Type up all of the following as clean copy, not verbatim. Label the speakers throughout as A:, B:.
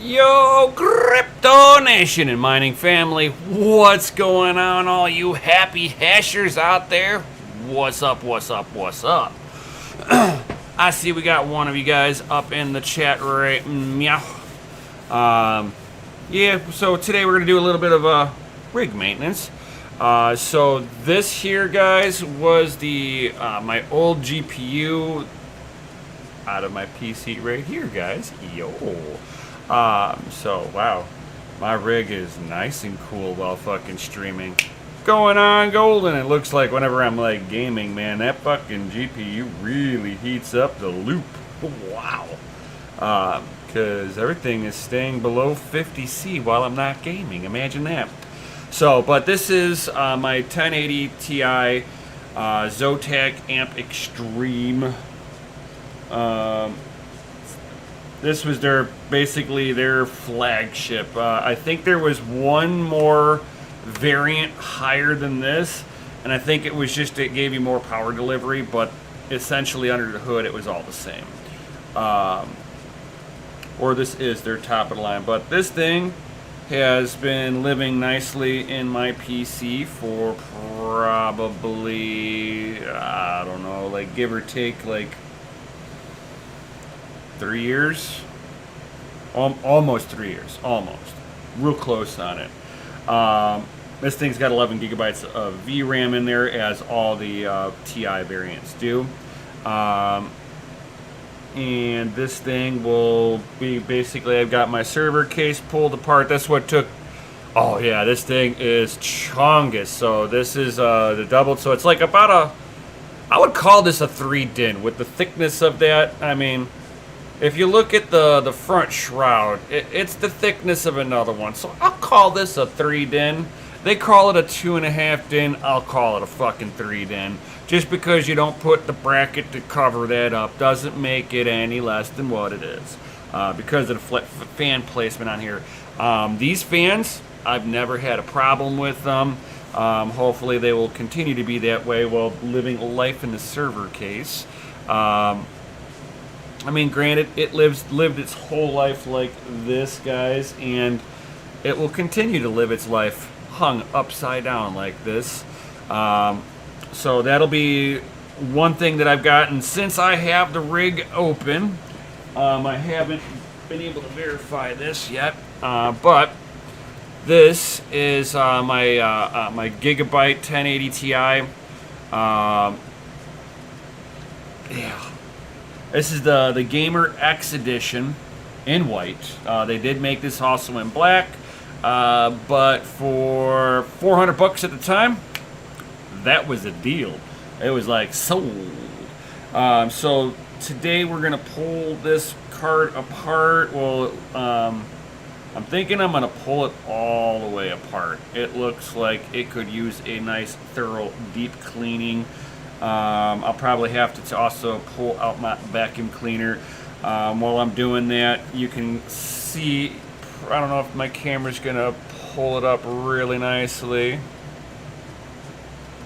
A: Yo, Crypto Nation and mining family, what's going on, all you happy hashers out there? What's up, what's up, what's up? I see we got one of you guys up in the chat right meow. Yeah, so today we're going to do a little bit of rig maintenance. So this here, guys, was the my old GPU out of my PC right here, guys. Yo. So wow, my rig is nice and cool while fucking streaming. Going on golden. It looks like whenever I'm like gaming, man, that fucking GPU really heats up the loop. Wow. Because everything is staying below 50C while I'm not gaming. Imagine that. So, but this is my 1080 Ti Zotac Amp Extreme. This was basically their flagship. I think there was one more variant higher than this, and I think it was just it gave you more power delivery, but essentially under the hood it was all the same. Or this is their top of the line, but this thing has been living nicely in my PC for probably, I don't know, like give or take like 3 years, almost 3 years, almost, real close on it. This thing's got 11 gigabytes of VRAM in there, as all the TI variants do. And this thing will be basically, I've got my server case pulled apart. That's what took, oh yeah, this thing is chongus. So this is the double, so it's like about a, I would call this a 3-din with the thickness of that. I mean, if you look at the front shroud, it's the thickness of another one. So I'll call this a 3-din. They call it a 2.5-din. I'll call it a fucking 3-din. Just because you don't put the bracket to cover that up doesn't make it any less than what it is. Because of the fan placement on here. These fans, I've never had a problem with them. Hopefully they will continue to be that way while living life in the server case. I mean, granted, it lived its whole life like this, guys, and it will continue to live its life hung upside down like this. So that'll be one thing that I've gotten since I have the rig open. I haven't been able to verify this yet, but this is my my Gigabyte 1080 Ti. Yeah. This is the Gamer X edition in white. They did make this also in black, but for 400 bucks at the time, that was a deal. It was like sold. So today we're gonna pull this card apart. Well, I'm thinking I'm gonna pull it all the way apart. It looks like it could use a nice, thorough, deep cleaning. I'll probably have to also pull out my vacuum cleaner. While I'm doing that, you can see, I don't know if my camera's gonna pull it up really nicely,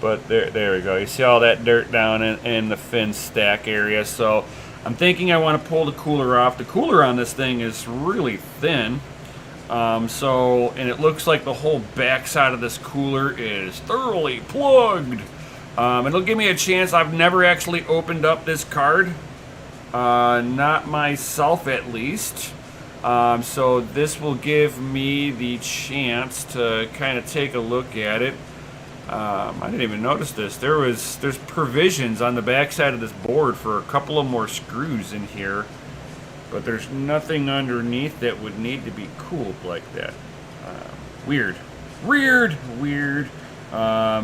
A: but there we go. You see all that dirt down in the fin stack area. So I'm thinking I want to pull the cooler off. The cooler on this thing is really thin. And it looks like the whole back side of this cooler is thoroughly plugged. It'll give me a chance. I've never actually opened up this card, not myself at least. So this will give me the chance to kind of take a look at it. I didn't even notice this. There's provisions on the back side of this board for a couple of more screws in here, but there's nothing underneath that would need to be cooled like that. Weird.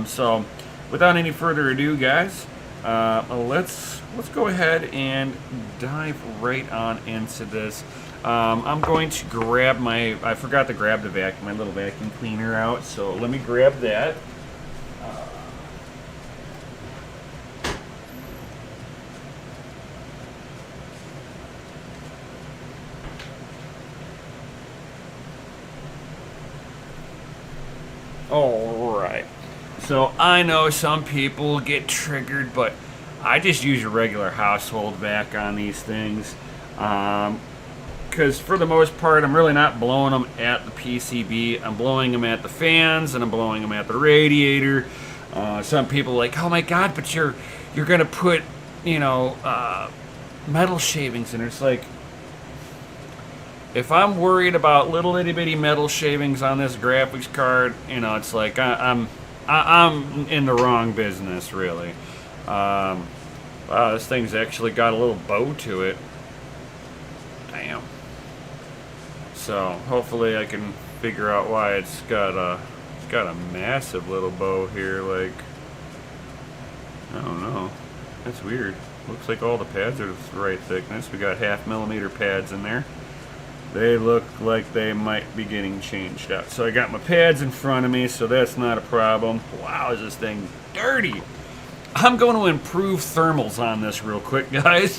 A: So without any further ado, guys, let's go ahead and dive right on into this. I'm going to grab I forgot to grab my little vacuum cleaner out, so let me grab that. Alright, so I know some people get triggered, but I just use a regular household vac on these things. because for the most part, I'm really not blowing them at the PCB. I'm blowing them at the fans, and I'm blowing them at the radiator. Some people are like, oh my god, but you're gonna put, metal shavings in it. It's like, if I'm worried about little itty bitty metal shavings on this graphics card, it's like I'm in the wrong business, really. Wow, this thing's actually got a little bow to it. Damn. So hopefully I can figure out why it's got a massive little bow here. Like, I don't know. That's weird. Looks like all the pads are the right thickness. We got 0.5 millimeter pads in there. They look like they might be getting changed out. So I got my pads in front of me, so that's not a problem. Wow, is this thing dirty? I'm going to improve thermals on this real quick, guys.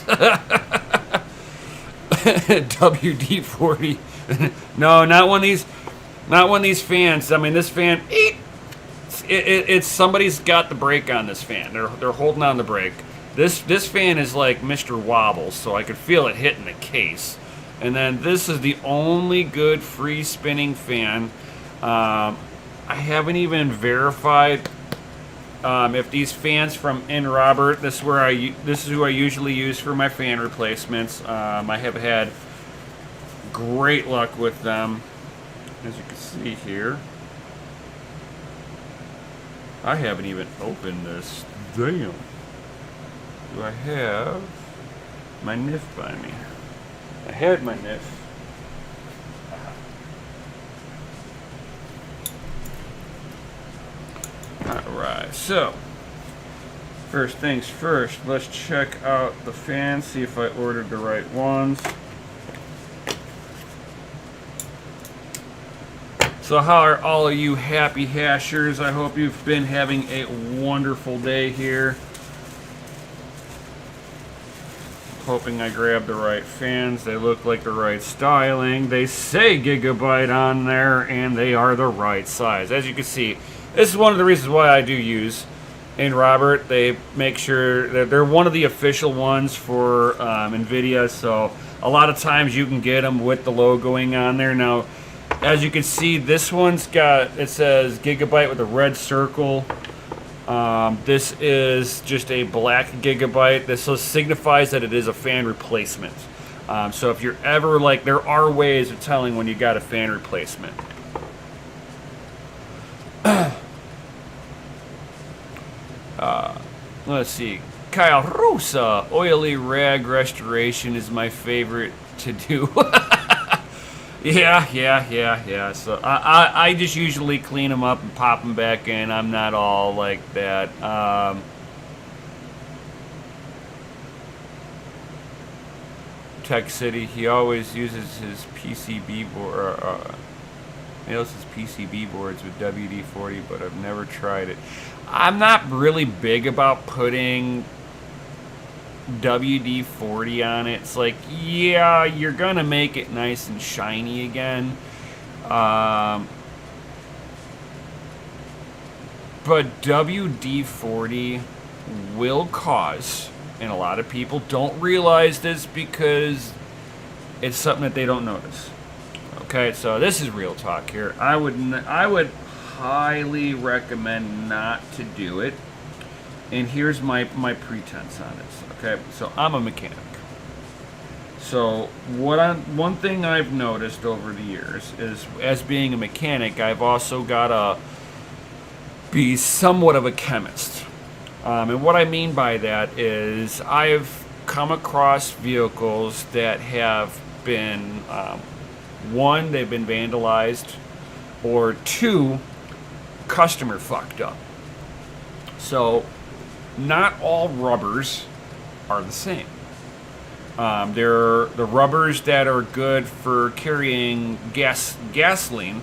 A: WD-40. No, not one of these fans. I mean, this fan, it's somebody's got the brake on this fan. They're holding on the brake. This fan is like Mr. Wobbles, so I could feel it hitting the case. And then this is the only good free spinning fan. I haven't even verified if these fans from Inrobert. This is who I usually use for my fan replacements. I have had great luck with them, as you can see here. I haven't even opened this. Damn. Do I have my NIF by me? I had my NIF. Alright, so first things first, let's check out the fans, see if I ordered the right ones. So how are all of you happy hashers? I hope you've been having a wonderful day here. Hoping I grabbed the right fans. They look like the right styling. They say Gigabyte on there, and they are the right size. As you can see, this is one of the reasons why I do use Inrobert. They make sure that they're one of the official ones for NVIDIA, so a lot of times you can get them with the logoing on there. Now, as you can see, this one's got, it says Gigabyte with a red circle. This is just a black Gigabyte. This signifies that it is a fan replacement. So if you're ever like, there are ways of telling when you got a fan replacement. Let's see. Kyle Rosa, oily rag restoration is my favorite to do. Yeah. So I just usually clean them up and pop them back in. I'm not all like that. Tech City, he always uses his PCB board. Nails his PCB boards with WD-40, but I've never tried it. I'm not really big about putting WD-40 on it. It's like, yeah, you're gonna make it nice and shiny again, but WD-40 will cause, and a lot of people don't realize this because it's something that they don't notice. Okay, so this is real talk here. I would highly recommend not to do it, and here's my pretense on this. Okay, so I'm a mechanic. So one thing I've noticed over the years is, as being a mechanic, I've also got to be somewhat of a chemist. And what I mean by that is I've come across vehicles that have been, one, they've been vandalized, or two, customer fucked up. So not all rubbers are the same. There are the rubbers that are good for carrying gasoline,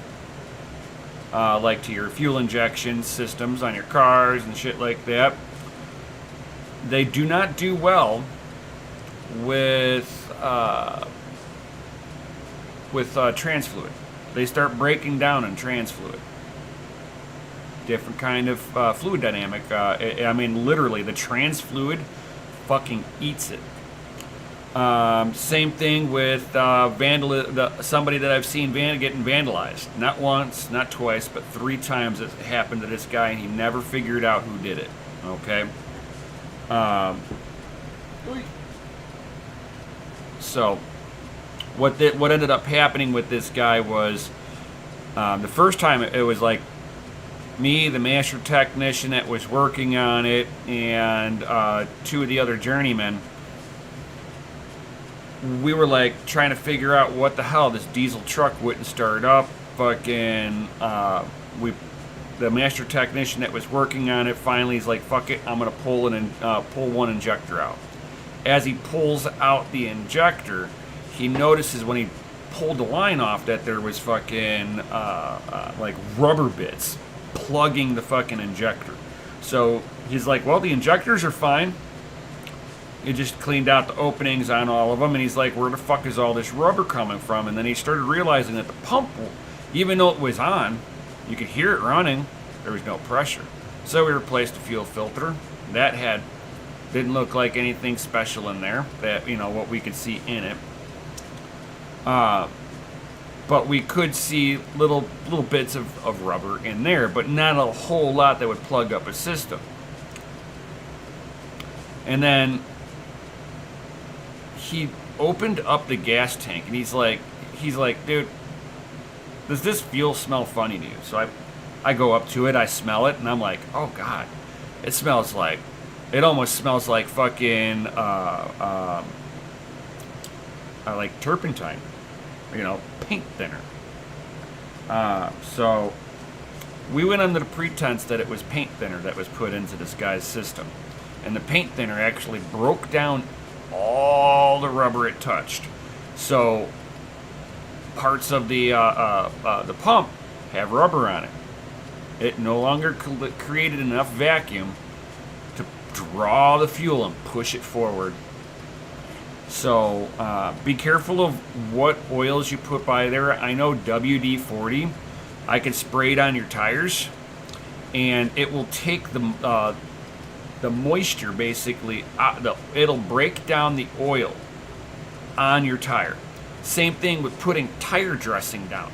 A: like to your fuel injection systems on your cars and shit like that. They do not do well with trans fluid. They start breaking down in trans fluid. Different kind of fluid dynamic. I mean, literally, the trans fluid fucking eats it. Same thing with somebody that I've seen getting vandalized. Not once, not twice, but 3 times it happened to this guy, and he never figured out who did it. Okay. So, what ended up happening with this guy was, the first time it was like me, the master technician that was working on it, and 2 of the other journeymen. We were like trying to figure out what the hell, this diesel truck wouldn't start up. Fucking, the master technician that was working on it finally is like, fuck it, I'm gonna pull one injector out. As he pulls out the injector, he notices when he pulled the line off that there was fucking like rubber bits plugging the fucking injector. So he's like, well, the injectors are fine. It just cleaned out the openings on all of them, and he's like, where the fuck is all this rubber coming from? And then he started realizing that the pump, even though it was on, you could hear it running, there was no pressure. So we replaced the fuel filter. That didn't look like anything special in there, that, you know, what we could see in it. But we could see little bits of rubber in there, but not a whole lot that would plug up a system. And then he opened up the gas tank, and he's like, dude, does this fuel smell funny to you? So I go up to it, I smell it, and I'm like, oh god, it almost smells like fucking like turpentine, you know, paint thinner. So we went under the pretense that it was paint thinner that was put into this guy's system, and the paint thinner actually broke down all the rubber it touched. So parts of the pump have rubber on it. It no longer created enough vacuum to draw the fuel and push it forward. So be careful of what oils you put by there. I know WD-40, I can spray it on your tires, and it will take the moisture basically, it'll break down the oil on your tire. Same thing with putting tire dressing down.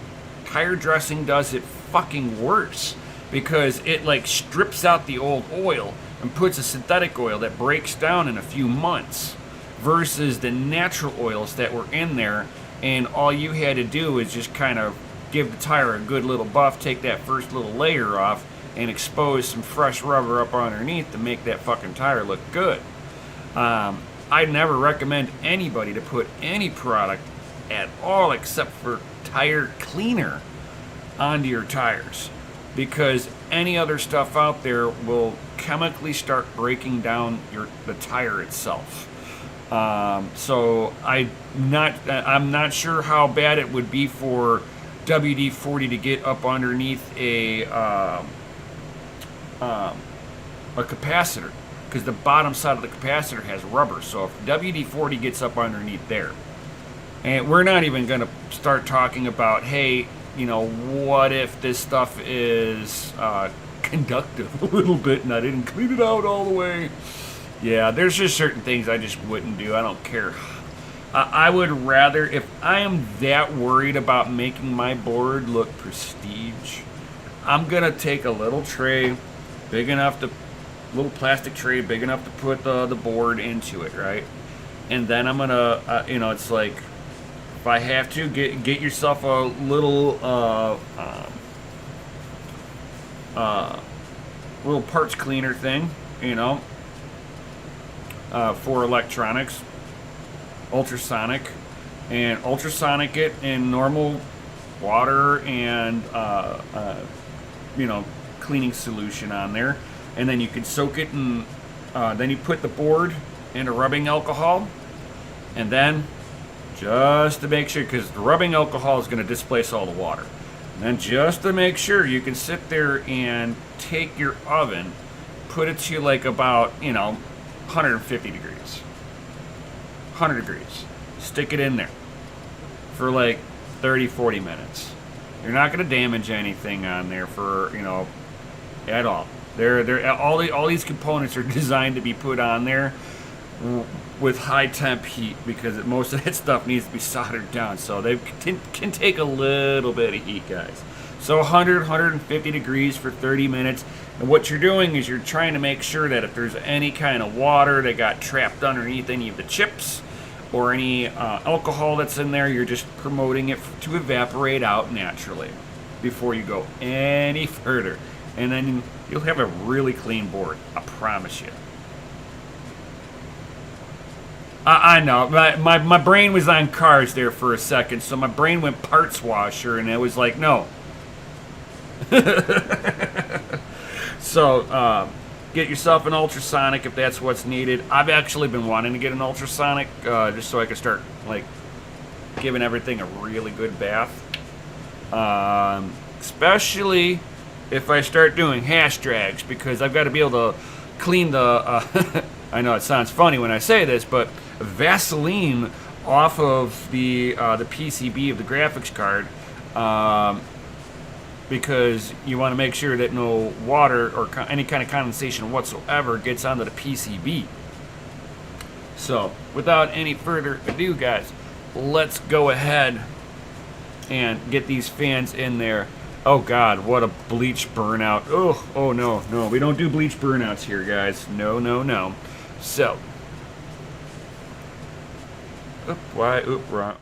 A: Tire dressing does it fucking worse, because it like strips out the old oil and puts a synthetic oil that breaks down in a few months, versus the natural oils that were in there, and all you had to do is just kind of give the tire a good little buff, take that first little layer off, and expose some fresh rubber up underneath to make that fucking tire look good. I never recommend anybody to put any product at all except for tire cleaner onto your tires, because any other stuff out there will chemically start breaking down the tire itself. So I'm not sure how bad it would be for WD-40 to get up underneath a capacitor, because the bottom side of the capacitor has rubber. So if WD-40 gets up underneath there, and we're not even going to start talking about, hey, you know, what if this stuff is conductive a little bit and I didn't clean it out all the way. Yeah, there's just certain things I just wouldn't do. I don't care. I would rather, if I am that worried about making my board look prestige, I'm going to take a little tray, little plastic tray big enough to put the board into it, right? And then I'm going to, it's like, if I have to, get yourself a little little parts cleaner thing, for electronics, ultrasonic it in normal water and cleaning solution on there, and then you can soak it in. Then you put the board into rubbing alcohol, and then, just to make sure, because the rubbing alcohol is going to displace all the water, and then just to make sure, you can sit there and take your oven, put it to like about 150 degrees, 100 degrees, stick it in there for like 30-40 minutes. You're not going to damage anything on there for at all. All these components are designed to be put on there with high temp heat because most of that stuff needs to be soldered down. So they can take a little bit of heat, guys. So 100, 150 degrees for 30 minutes. And what you're doing is you're trying to make sure that if there's any kind of water that got trapped underneath any of the chips or any alcohol that's in there, you're just promoting it to evaporate out naturally before you go any further. And then you'll have a really clean board, I promise you. I know. My brain was on cars there for a second, so my brain went parts washer, and it was like, no. So, get yourself an ultrasonic if that's what's needed. I've actually been wanting to get an ultrasonic just so I can start, like, giving everything a really good bath. Especially if I start doing hash drags, because I've got to be able to clean the... I know it sounds funny when I say this, but Vaseline off of the PCB of the graphics card, because you want to make sure that no water or any kind of condensation whatsoever gets onto the PCB. So, without any further ado, guys, let's go ahead and get these fans in there. Oh God, what a bleach burnout. Oh no, we don't do bleach burnouts here, guys. No. So, wrong.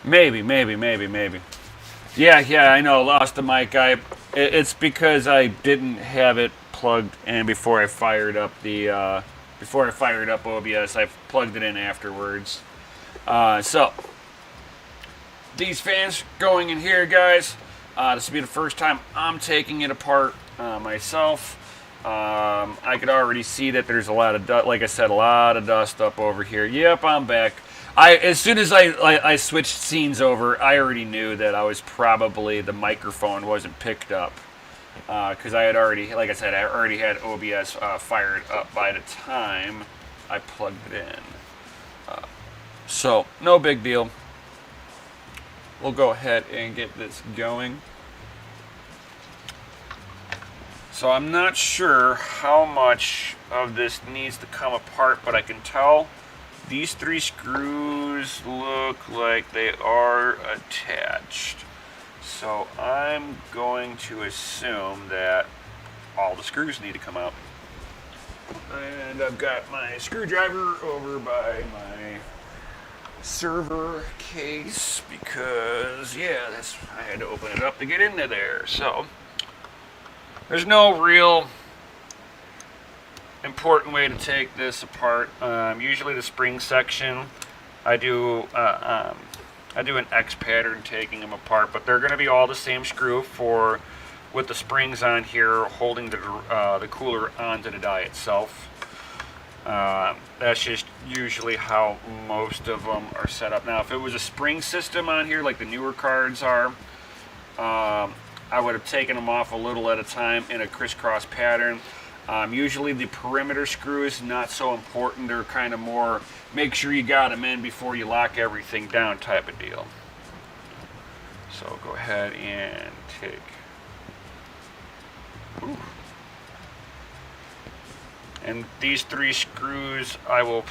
A: Maybe. Yeah, I know. Lost the mic. It's because I didn't have it plugged in before I fired up OBS. I plugged it in afterwards. So these fans going in here, guys. This will be the first time I'm taking it apart myself. I could already see that there's a lot of like I said, a lot of dust up over here. Yep, I'm back. As soon as I switched scenes over, I already knew that the microphone wasn't picked up. Because I had already, like I said, I already had OBS fired up by the time I plugged it in. So, no big deal. We'll go ahead and get this going. So I'm not sure how much of this needs to come apart, but I can tell these 3 screws look like they are attached. So I'm going to assume that all the screws need to come out. And I've got my screwdriver over by my server case because, yeah, I had to open it up to get into there. So there's no real important way to take this apart. Usually the spring section, I do an X pattern taking them apart, but they're going to be all the same screw with the springs on here holding the cooler onto the die itself. That's just usually how most of them are set up. Now, if it was a spring system on here, like the newer cards are, I would have taken them off a little at a time in a crisscross pattern. Usually the perimeter screws, not so important. They're kind of more, make sure you got them in before you lock everything down type of deal. So go ahead and take... Ooh. And these 3 screws, I will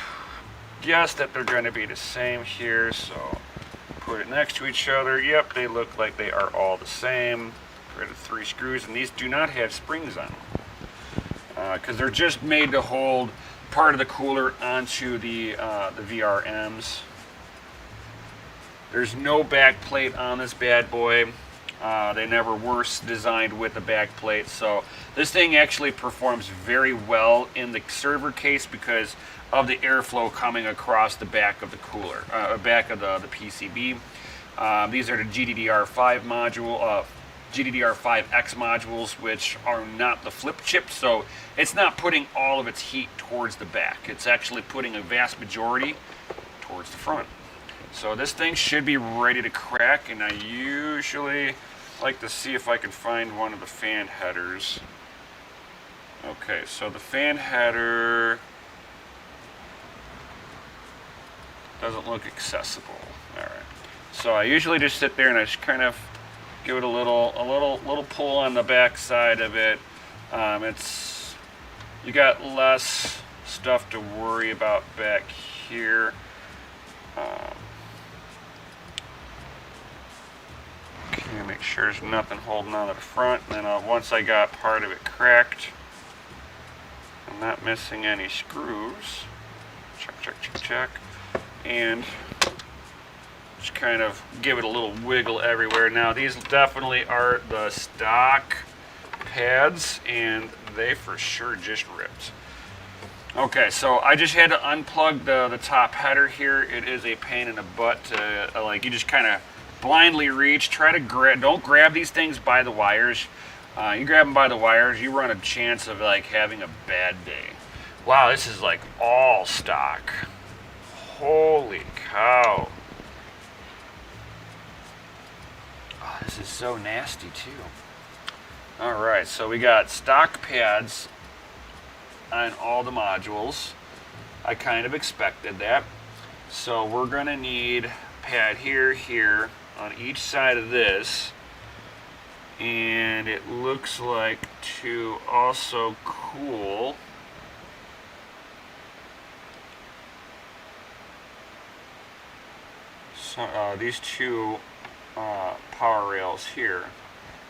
A: guess that they're going to be the same here. So put it next to each other. Yep, they look like they are all the same. For the 3 screws, and these do not have springs on them. Because they're just made to hold part of the cooler onto the VRMs. There's no back plate on this bad boy. They never were designed with a back plate, so this thing actually performs very well in the server case because of the airflow coming across the back of the cooler, back of the PCB. These are the GDDR5 module. GDDR5X modules, which are not the flip chip, so it's not putting all of its heat towards the back. It's actually putting a vast majority towards the front. So this thing should be ready to crack, and I usually like to see if I can find one of the fan headers. Okay, so the fan header doesn't look accessible. All right. So I usually just sit there and I just kind of give it a little pull on the back side of it. You got less stuff to worry about back here. Okay, make sure there's nothing holding on to the front. And then once I got part of it cracked, I'm not missing any screws. Check. And just kind of give it a little wiggle everywhere. Now these definitely are the stock pads, and they for sure just ripped. Okay, so I just had to unplug the top header here. It is a pain in the butt to, like, you just kind of blindly reach, try to don't grab these things by the wires. You grab them by the wires, you run a chance of like having a bad day. Wow, this is like all stock. Holy cow. Oh, this is so nasty too. All right, so we got stock pads on all the modules. I kind of expected that. So we're gonna need pad here on each side of this, and it looks like to also cool these two power rails here.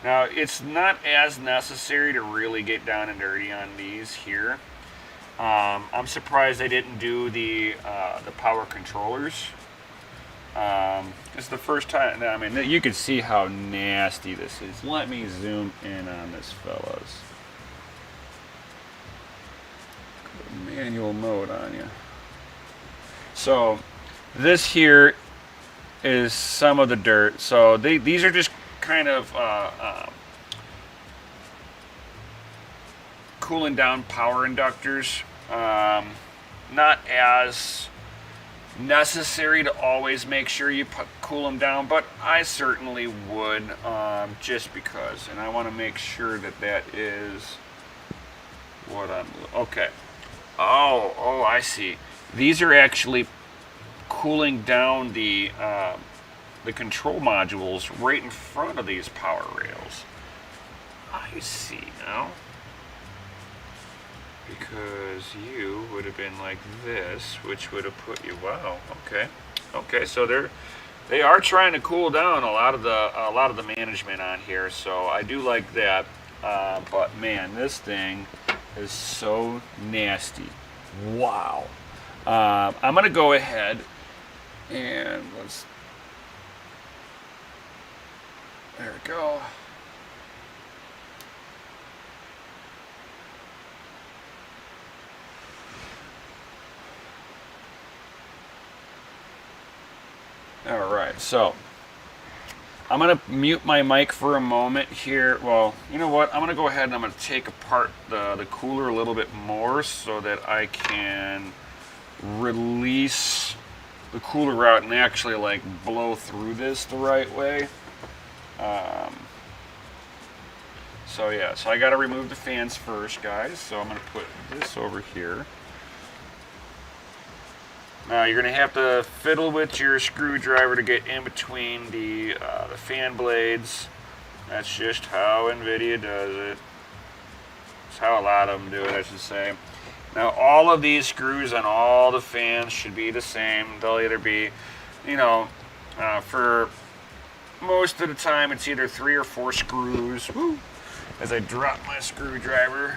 A: Now it's not as necessary to really get down and dirty on these here. I'm surprised they didn't do the power controllers. It's the first time. I mean, you can see how nasty this is. Let me zoom in on this, fellas. Put manual mode on you. So this here is some of the dirt. So these are just kind of cooling down power inductors. Not as necessary to always make sure you cool them down, but I certainly would, just because, and I want to make sure that is what I'm. Okay. Oh, I see. These are actually cooling down the control modules right in front of these power rails. I see now. Because you would have been like this, which would have put you. Wow. Okay. So they are trying to cool down a lot of the management on here. So I do like that. But man, this thing is so nasty. Wow. I'm gonna go ahead and there we go. Alright, so I'm going to mute my mic for a moment here. Well, you know what? I'm going to go ahead and I'm going to take apart the cooler a little bit more so that I can release the cooler out and actually like blow through this the right way. So yeah, so I got to remove the fans first, guys. So I'm going to put this over here. Now you're going to have to fiddle with your screwdriver to get in between the fan blades. That's just how NVIDIA does it. It's how a lot of them do it, I should say. Now all of these screws on all the fans should be the same. They'll either be, for most of the time it's either 3 or 4 screws. Woo! As I drop my screwdriver.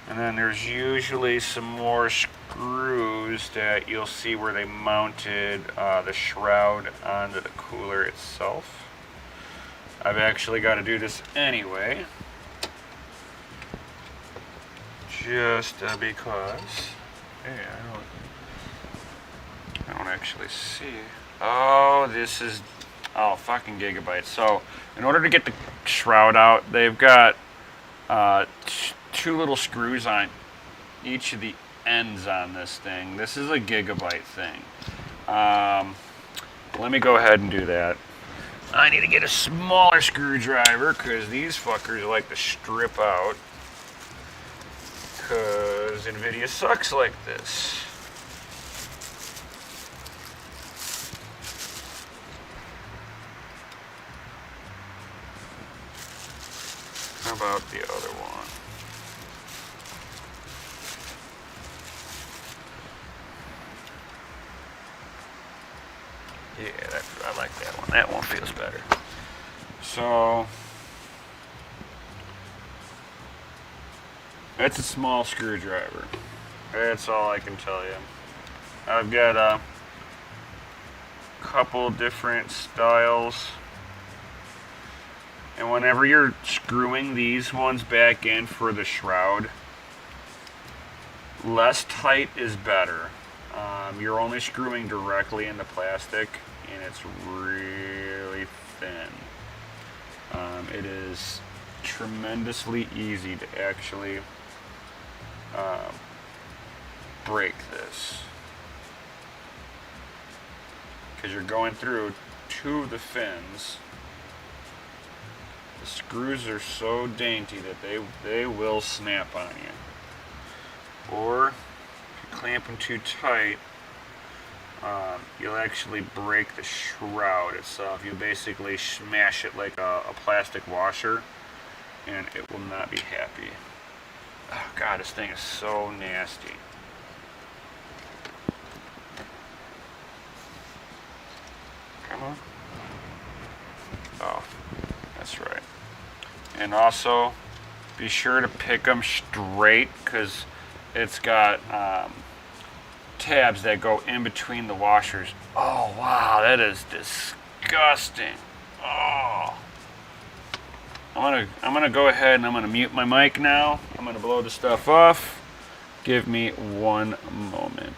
A: And then there's usually some more screws that you'll see where they mounted the shroud onto the cooler itself. I've actually got to do this anyway. Just because. Hey, I don't actually see. Oh, this is. Oh, fucking gigabytes. So, in order to get the shroud out, they've got two little screws on each of the ends on this thing. This is a gigabyte thing. Let me go ahead and do that. I need to get a smaller screwdriver because these fuckers like to strip out. Because NVIDIA sucks like this. How about the other one? Yeah, I like that one. That one feels better. So, that's a small screwdriver. That's all I can tell you. I've got a couple different styles. And whenever you're screwing these ones back in for the shroud, less tight is better. You're only screwing directly into plastic, and it's really thin. It is tremendously easy to actually break this, because you're going through two of the fins. The screws are so dainty that they will snap on you. Or if you clamp them too tight, you'll actually break the shroud itself. You basically smash it like a plastic washer, and it will not be happy. Oh god, this thing is so nasty. Come on. Oh, that's right. And also, be sure to pick them straight, because it's got tabs that go in between the washers. Oh wow, that is disgusting. Oh. I'm gonna go ahead and I'm gonna mute my mic now. I'm gonna blow the stuff off. Give me one moment.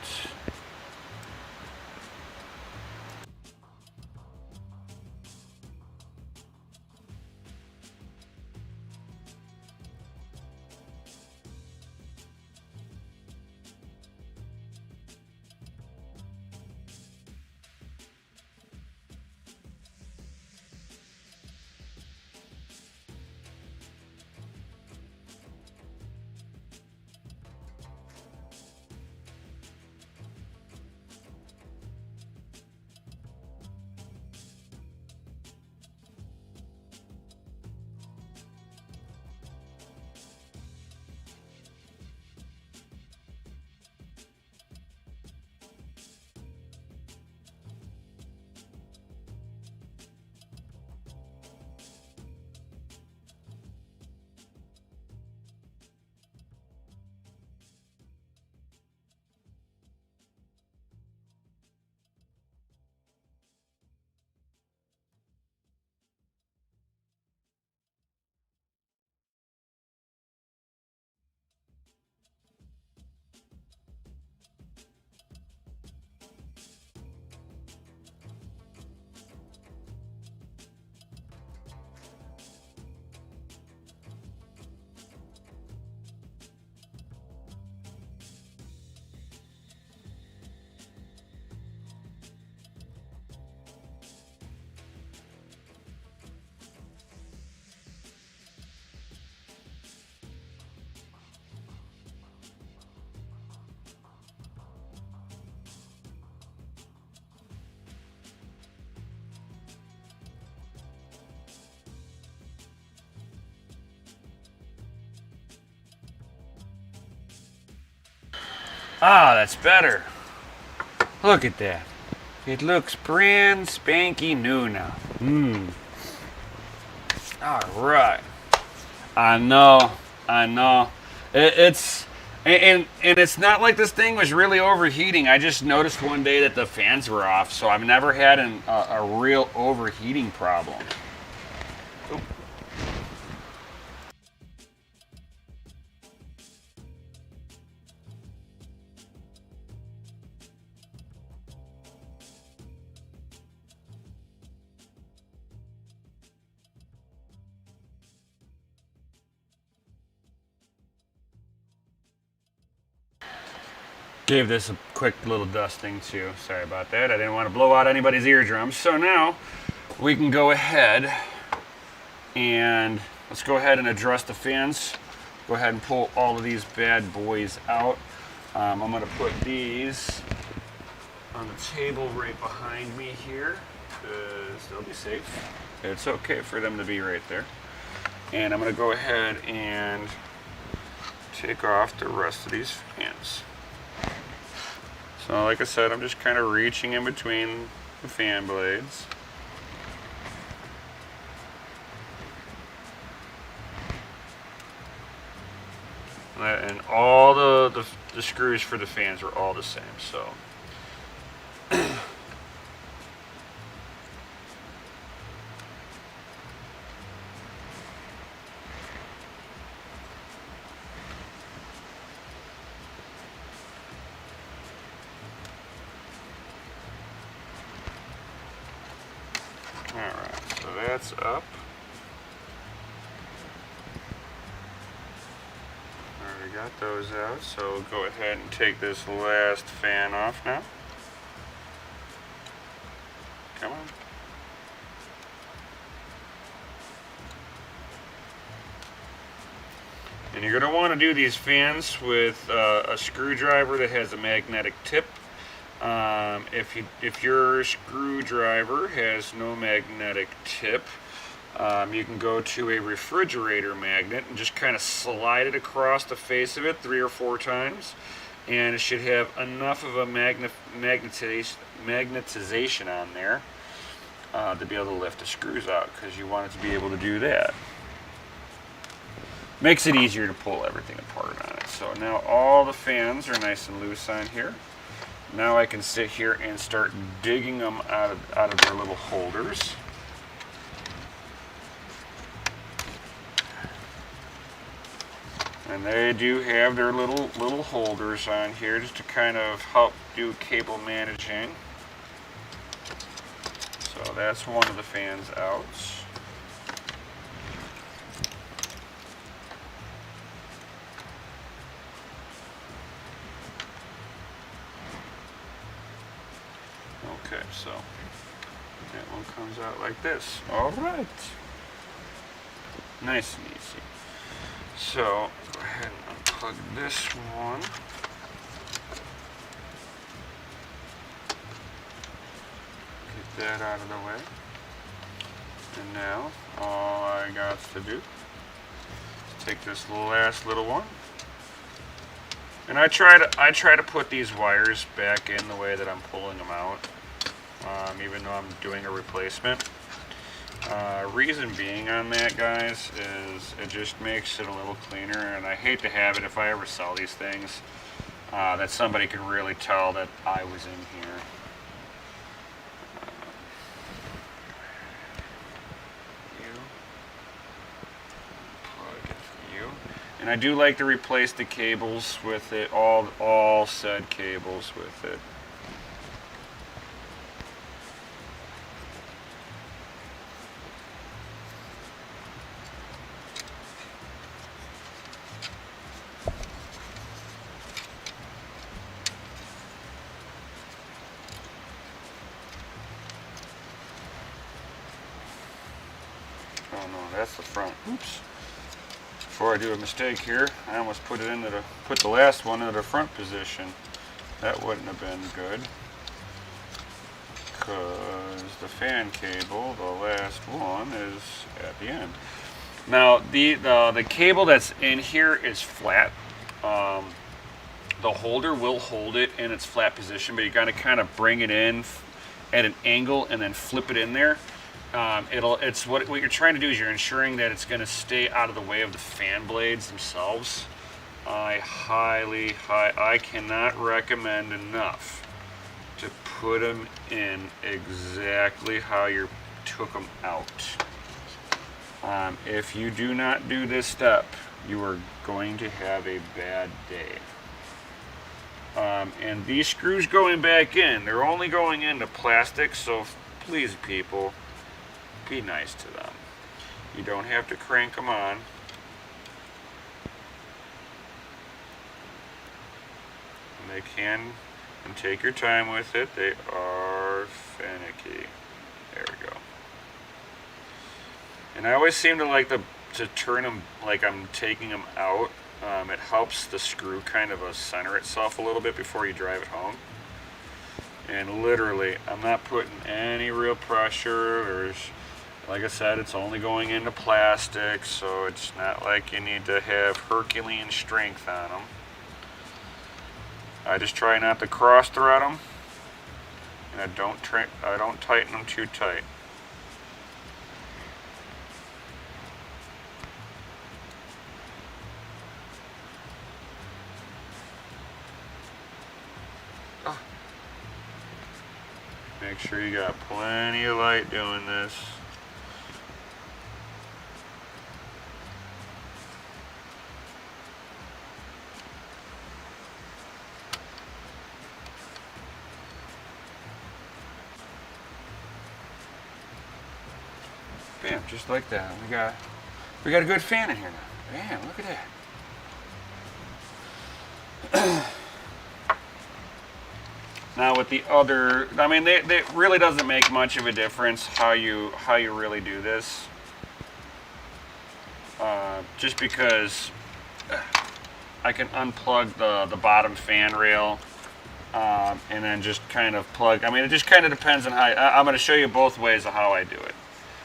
A: Ah, that's better. Look at that. It looks brand spanky new now. Alright. I know. It's and it's not like this thing was really overheating. I just noticed one day that the fans were off, so I've never had a real overheating problem. Gave this a quick little dusting too. Sorry about that. I didn't want to blow out anybody's eardrums. So now we can go ahead and let's go ahead and address the fans. Go ahead and pull all of these bad boys out. I'm going to put these on the table right behind me here because they'll be safe. It's okay for them to be right there. And I'm going to go ahead and take off the rest of these fans. So like I said, I'm just kind of reaching in between the fan blades. And all the screws for the fans are all the same, so. Alright, so that's up. Already got those out, so we'll go ahead and take this last fan off now. Come on. And you're going to want to do these fans with a screwdriver that has a magnetic tip. If your screwdriver has no magnetic tip, you can go to a refrigerator magnet and just kind of slide it across the face of it 3 or 4 times, and it should have enough of a magnetization on there to be able to lift the screws out, because you want it to be able to do that. Makes it easier to pull everything apart on it. So now all the fans are nice and loose on here. Now I can sit here and start digging them out of their little holders. And they do have their little holders on here just to kind of help do cable managing. So that's one of the fans out. Okay, so that one comes out like this. All right. Nice and easy. So go ahead and unplug this one. Get that out of the way. And now all I got to do is take this last little one. And I try to put these wires back in the way that I'm pulling them out, even though I'm doing a replacement. Reason being on that, guys, is it just makes it a little cleaner, and I hate to have it if I ever sell these things, that somebody can really tell that I was in here. And I do like to replace the cables with it, all said cables with it. Oh no, that's the front. Oops. Before I do a mistake here, I almost put the last one into the front position. That wouldn't have been good, because the fan cable, the last one, is at the end. Now the cable that's in here is flat. The holder will hold it in its flat position, but you got to kind of bring it in at an angle and then flip it in there. It's what you're trying to do is you're ensuring that it's going to stay out of the way of the fan blades themselves. I cannot recommend enough to put them in exactly how you took them out. If you do not do this step, you are going to have a bad day. And these screws going back in, they're only going into plastic, so please, people, be nice to them. You don't have to crank them on. And they can, and take your time with it, they are finicky. There we go. And I always seem to like to turn them like I'm taking them out. It helps the screw kind of center itself a little bit before you drive it home. And literally, I'm not putting any real pressure. Like I said, it's only going into plastic, so it's not like you need to have Herculean strength on them. I just try not to cross thread them, and I don't tighten them too tight. Make sure you got plenty of light doing this. Bam, just like that. We got a good fan in here now. Bam, look at that. Now with the other, I mean, they really doesn't make much of a difference how you really do this. Just because I can unplug the bottom fan rail and then just kind of plug. I mean, it just kind of depends on how. I'm going to show you both ways of how I do it.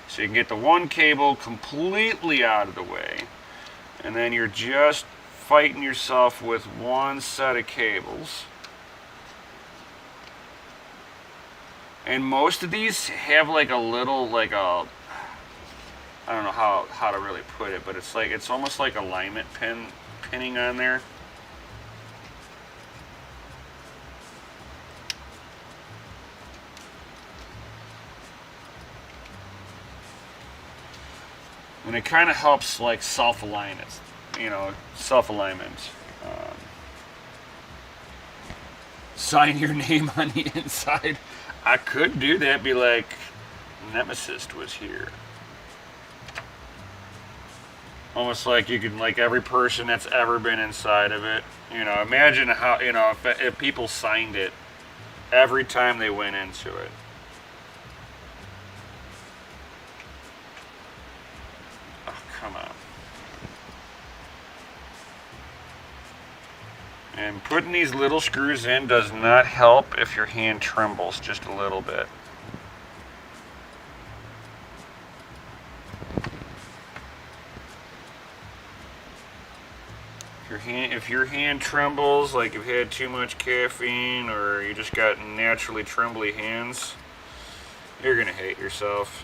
A: So you can get the one cable completely out of the way, and then you're just fighting yourself with one set of cables. And most of these have like a little, I don't know how to really put it, but it's almost like alignment pinning on there. And it kind of helps like self-align it, self-alignment. Sign your name on the inside. I could do that, be like, Nemesis was here. Almost like you could, like every person that's ever been inside of it. Imagine how, if people signed it every time they went into it. Oh, come on. And putting these little screws in does not help if your hand trembles just a little bit. If your hand trembles, like you've had too much caffeine or you just got naturally trembly hands, you're gonna hate yourself.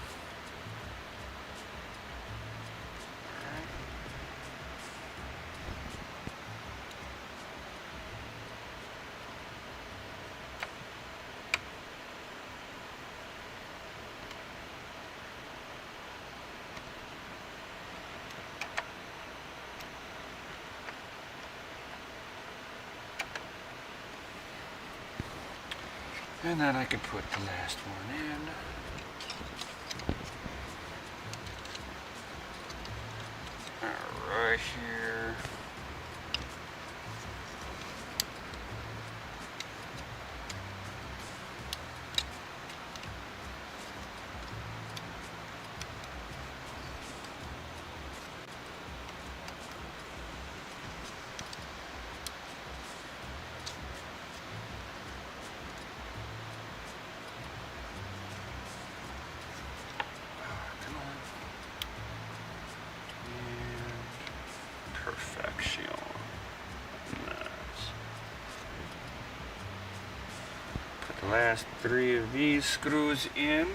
A: And then I could put the last one in. Right here. Perfection. Nice. Put the last 3 of these screws in.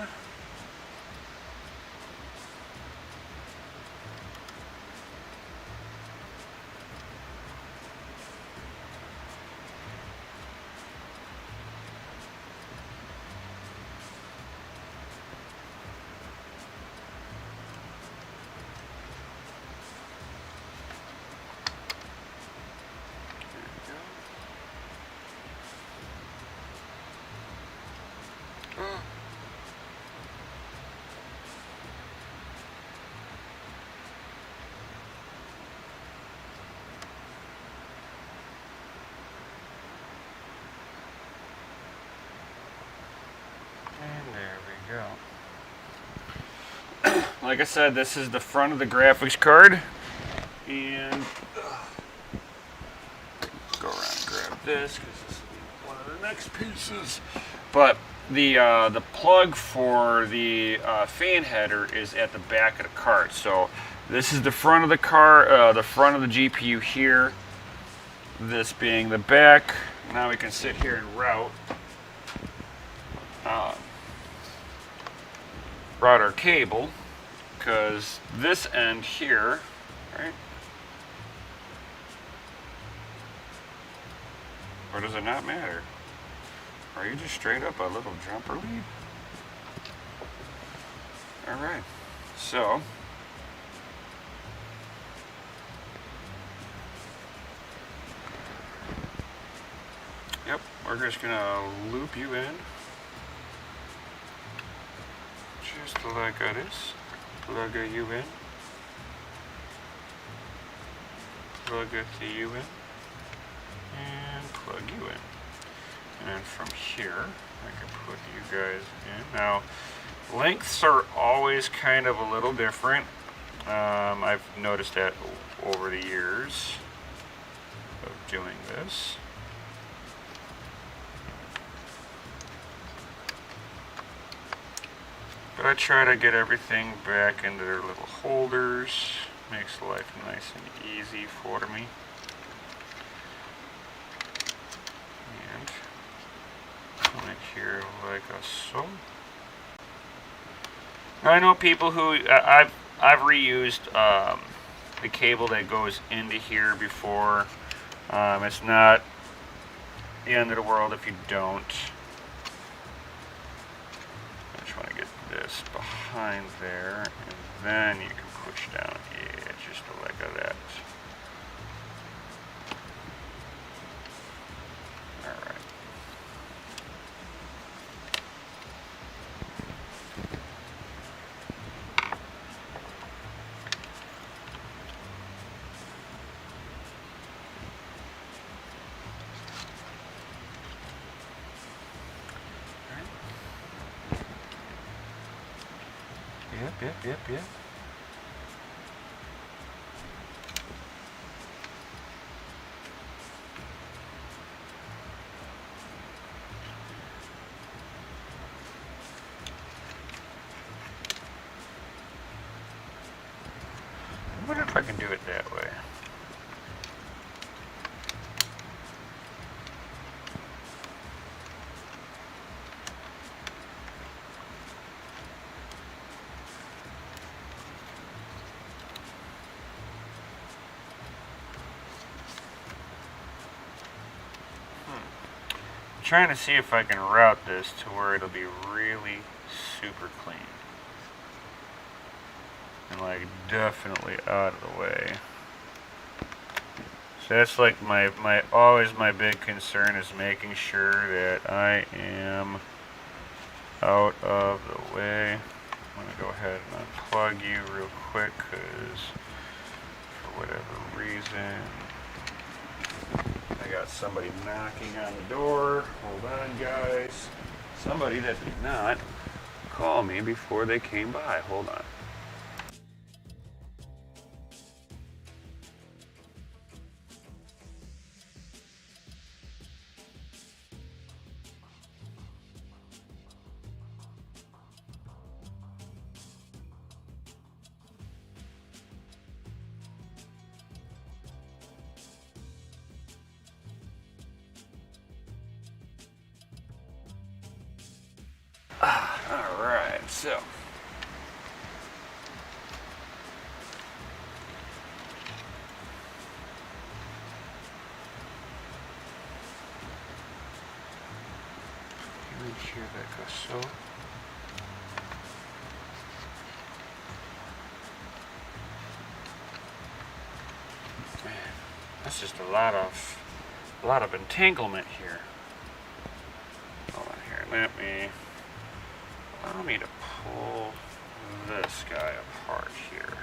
A: like I said, this is the front of the graphics card. And go around and grab this because this will be one of the next pieces. But the plug for the fan header is at the back of the card. So this is the front of the car, the front of the GPU here. This being the back. Now we can sit here and route our cable, because this end here, right? Or does it not matter? Are you just straight up a little jumper lead? Alright, so yep, we're just gonna loop you in just like this. Plug you in. Plug the U in. And plug you in. And from here, I can put you guys in. Now, lengths are always kind of a little different. I've noticed that over the years of doing this. But I try to get everything back into their little holders. Makes life nice and easy for me. And come in here like so. Now I know people who I've reused the cable that goes into here before. It's not the end of the world if you don't. I just want to get this behind there, and then you can push down. Yeah, just like that. Alright. Yep. I wonder if I can do it that way. Trying to see if I can route this to where it'll be really super clean and like definitely out of the way. So that's like always my big concern is making sure that I am out of the way. I'm gonna go ahead and unplug you real quick because for whatever reason I got somebody knocking on the door. Hold on, guys. Somebody that did not call me before they came by. Hold on. Alright, so make sure that goes so. Man, that's just a lot of entanglement here. Hold on here, allow me to pull this guy apart here.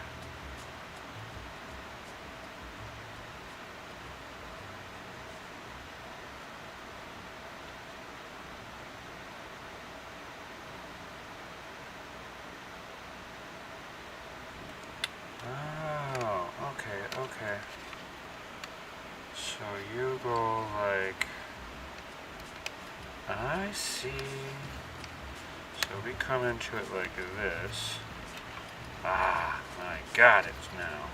A: So you go like, I see. So we come into it like this. Ah, I got it now.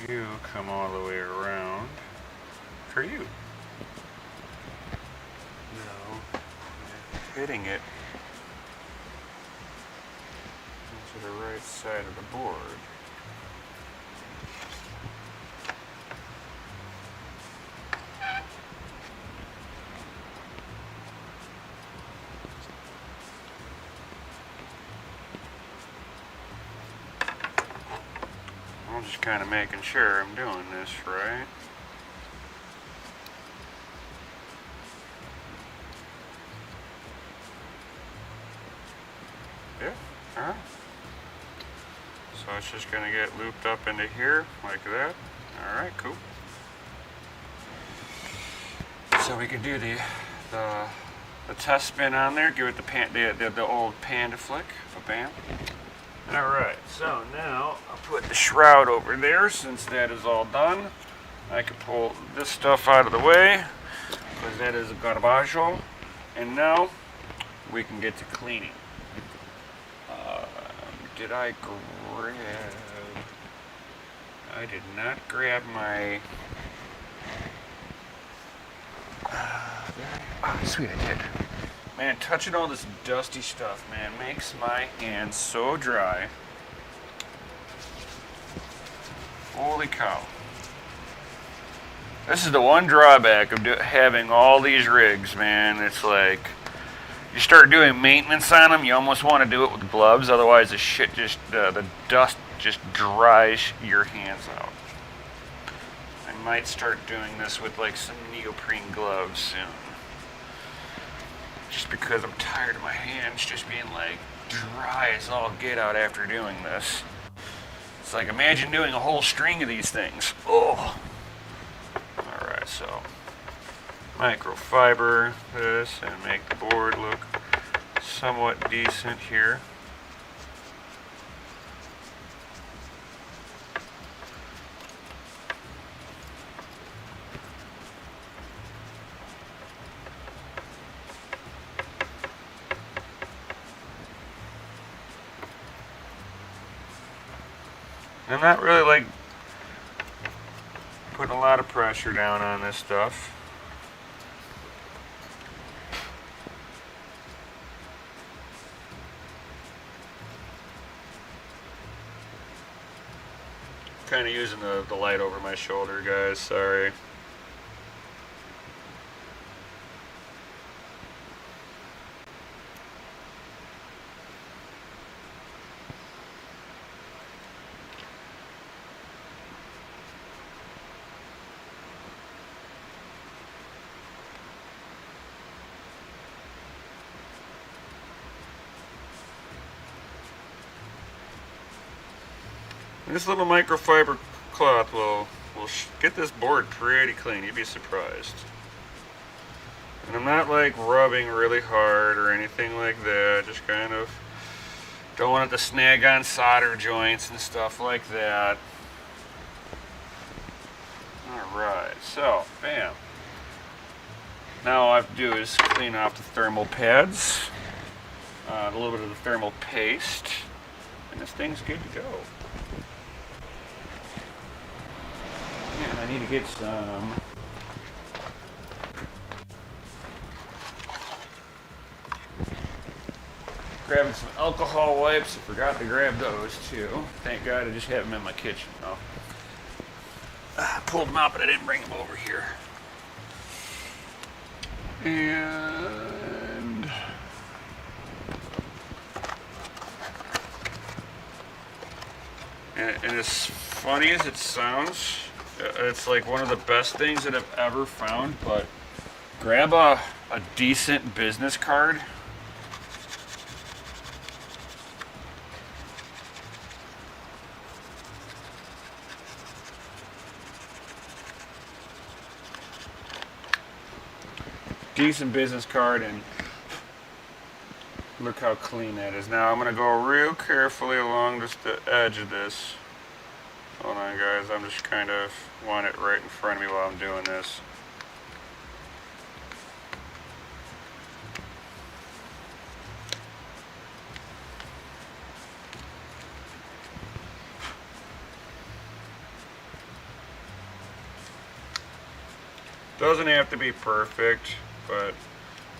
A: You come all the way around for you. Now, hitting it into the right side of the board. I'm just kind of making sure I'm doing this right. Yeah, alright. So it's just going to get looped up into here like that. Alright, cool. So we can do the test spin on there, give it the old panda flick, bam. Alright, so now I'll put the shroud over there. Since that is all done, I can pull this stuff out of the way, because that is a garbaggio. And now we can get to cleaning. Did I grab... I did not grab my... Oh, sweet, I did. Man, touching all this dusty stuff, man, makes my hands so dry. Holy cow. This is the one drawback of having all these rigs, man. It's like, you start doing maintenance on them, you almost want to do it with gloves, otherwise the shit just, the dust just dries your hands out. I might start doing this with like some neoprene gloves soon. Just because I'm tired of my hands just being like dry as all get out after doing this. It's like, imagine doing a whole string of these things. Oh. Alright, so microfiber this and make the board look somewhat decent here. I'm not really like putting a lot of pressure down on this stuff. Kind of using the light over my shoulder, guys, sorry. This little microfiber cloth will get this board pretty clean. You'd be surprised. And I'm not like rubbing really hard or anything like that. Just kind of don't want it to snag on solder joints and stuff like that. Alright, so bam. Now all I have to do is clean off the thermal pads, a little bit of the thermal paste, and this thing's good to go. I need to get some grabbing some alcohol wipes. I forgot to grab those too. Thank God I just have them in my kitchen though. I pulled them out, but I didn't bring them over here. And as funny as it sounds, it's like one of the best things that I've ever found, but grab a decent business card. Decent business card, and look how clean that is. Now I'm going to go real carefully along just the edge of this Hold on guys, I'm just kind of want it right in front of me while I'm doing this. Doesn't have to be perfect, but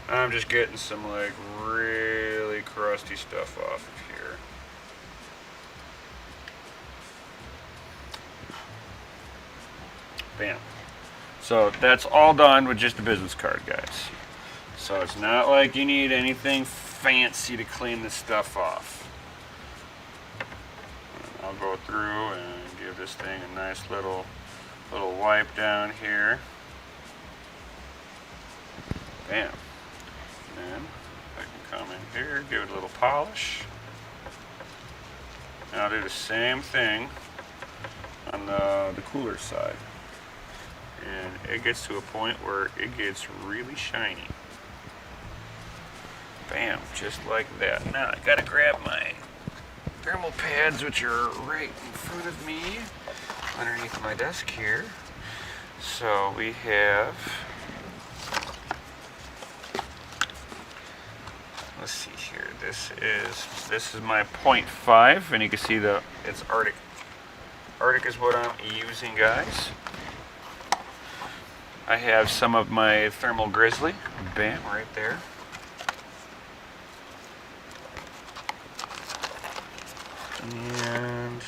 A: I'm just getting some like really crusty stuff off of here. Bam. So that's all done with just a business card, guys. So it's not like you need anything fancy to clean this stuff off. And I'll go through and give this thing a nice little wipe down here. Bam. And I can come in here, give it a little polish. And I'll do the same thing on the cooler side. And it gets to a point where it gets really shiny. Bam, just like that. Now I gotta grab my thermal pads, which are right in front of me, underneath my desk here. So we have, let's see here, this is my 0.5, and you can see it's Arctic. Arctic is what I'm using, guys. I have some of my Thermal Grizzly, bam, right there. And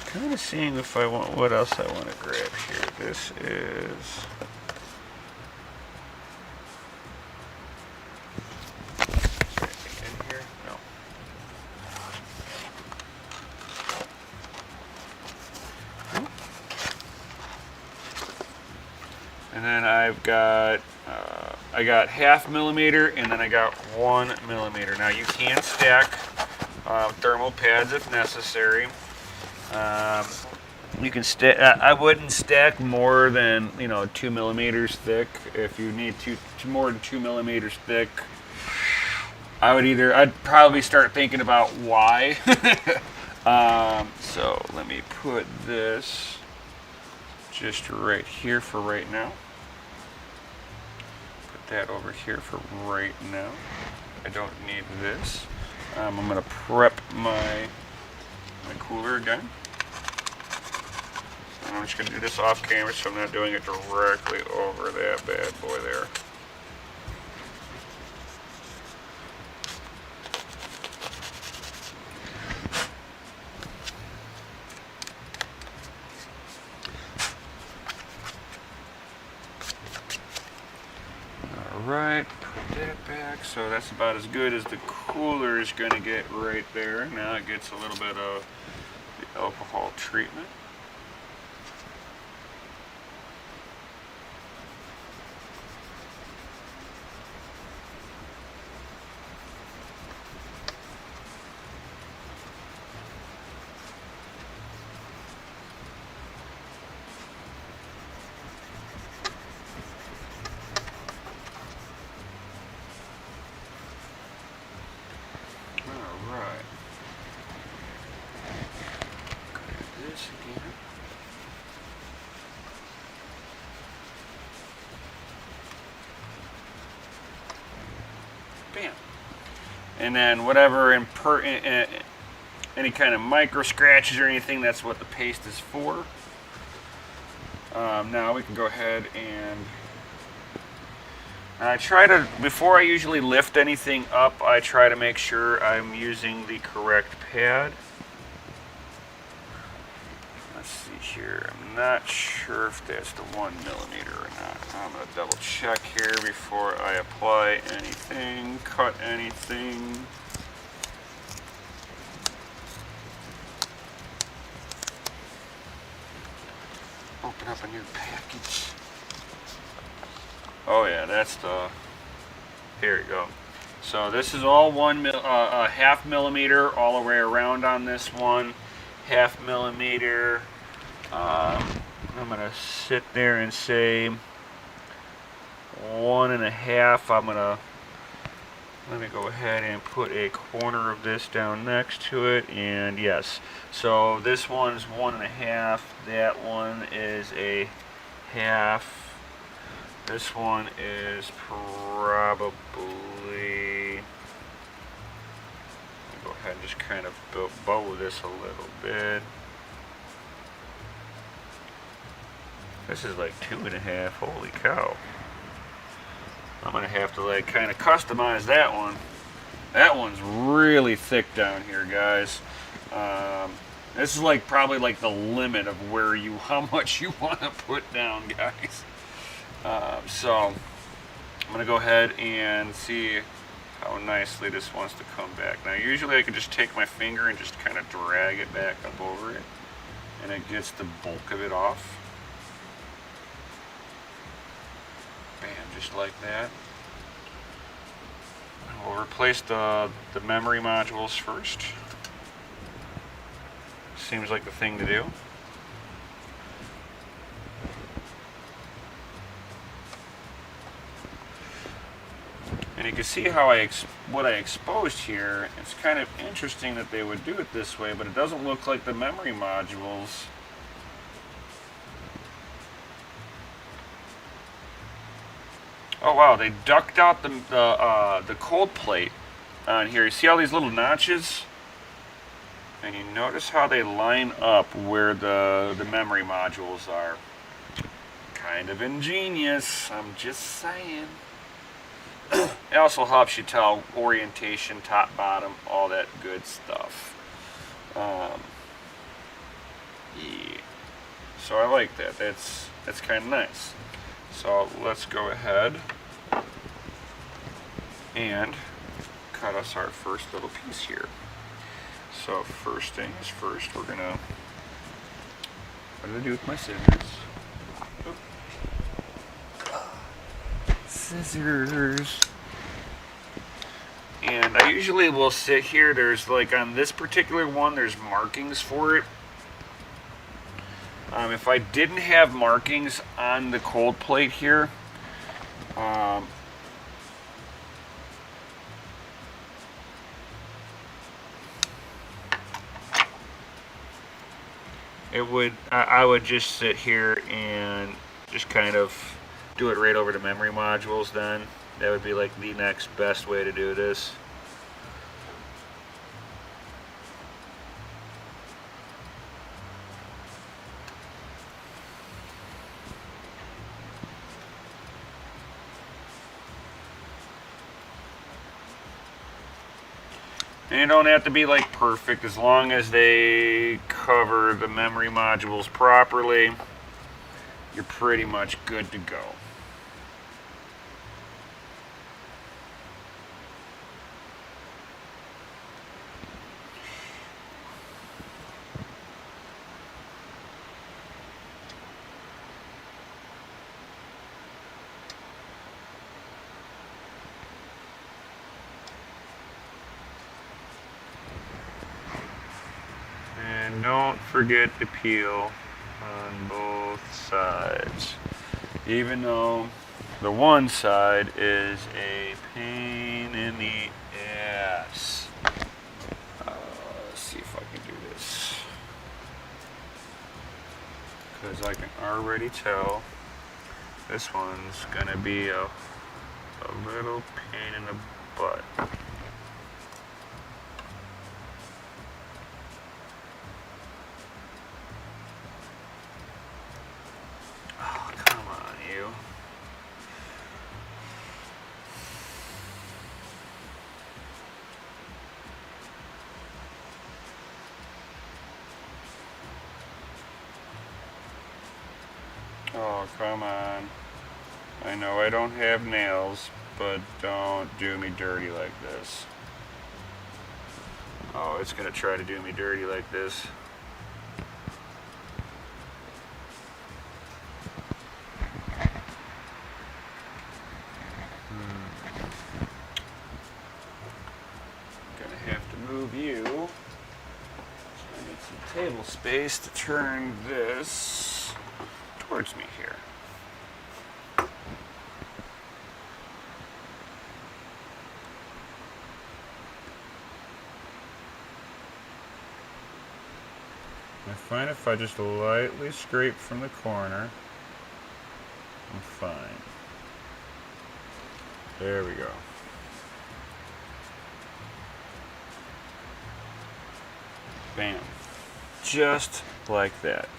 A: kind of seeing if I want, what else I want to grab here. This is, in here? No. And then I've got, I got 0.5 millimeter, and then I got 1 millimeter. Now you can stack thermal pads if necessary. You can stack. I wouldn't stack more than 2 millimeters thick. If you need more than 2 millimeters thick, I'd probably start thinking about why. So let me put this just right here for right now. Put that over here for right now. I don't need this. I'm going to prep my cooler again. And I'm just going to do this off camera so I'm not doing it directly over that bad boy there. Alright, put that back. So that's about as good as the cooler is going to get right there. Now it gets a little bit of the alcohol treatment. Alright. Grab this again. Bam. And then whatever any kind of micro scratches or anything, that's what the paste is for. Now we can go ahead and I try to, before I usually lift anything up, I try to make sure I'm using the correct pad. Let's see here. I'm not sure if that's the 1 millimeter or not. I'm going to double check here before I apply anything, cut anything. Open up a new package. Oh yeah, that's the, here you go. So this is all 0.5 millimeter all the way around on this one. 0.5 millimeter. I'm gonna sit there and say 1.5. I'm gonna Let me go ahead and put a corner of this down next to it, and yes. So this one's 1.5. That one is a half. This one is probably. Let me go ahead and just kind of bow this a little bit. This is like 2.5. Holy cow. I'm gonna have to like kind of customize that one. That one's really thick down here, guys. This is like probably like the limit of where how much you want to put down, guys. So I'm gonna go ahead and see how nicely this wants to come back. Now usually I can just take my finger and just kind of drag it back up over it, and it gets the bulk of it off. Bam, just like that. We'll replace the memory modules first. Seems like the thing to do. And you can see how what I exposed here. It's kind of interesting that they would do it this way, but it doesn't look like the memory modules. Oh wow, they ducked out the cold plate on here. You see all these little notches? And you notice how they line up where the memory modules are. Kind of ingenious, I'm just saying. It also helps you tell orientation, top, bottom, all that good stuff. Yeah. So I like that. That's kind of nice. So let's go ahead and cut us our first little piece here. So first things first, we're gonna, what did I do with my scissors? Scissors. And I usually will sit here, there's like on this particular one, there's markings for it. If I didn't have markings on the cold plate here, I would just sit here and just kind of do it right over the memory modules then. That would be like the next best way to do this. And you don't have to be like perfect, as long as they cover the memory modules properly, you're pretty much good to go. And don't forget to peel on both sides, even though the one side is a pain in the ass. Let's see if I can do this, because I can already tell this one's gonna be a little pain in the butt. Oh, come on. I know I don't have nails, but don't do me dirty like this. Oh, it's gonna try to do me dirty like this. Gonna have to move you. So I need some table space to turn this towards me here. I find if I just lightly scrape from the corner, I'm fine. There we go. Bam. Just like that.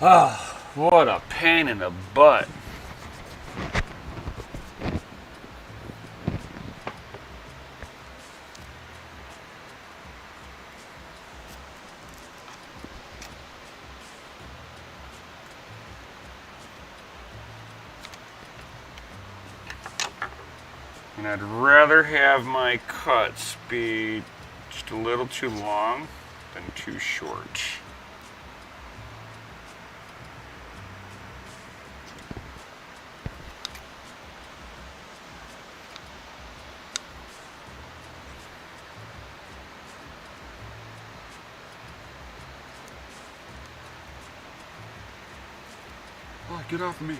A: Ah, what a pain in the butt. And I'd rather have my cuts be just a little too long than too short. Oh, get off of me.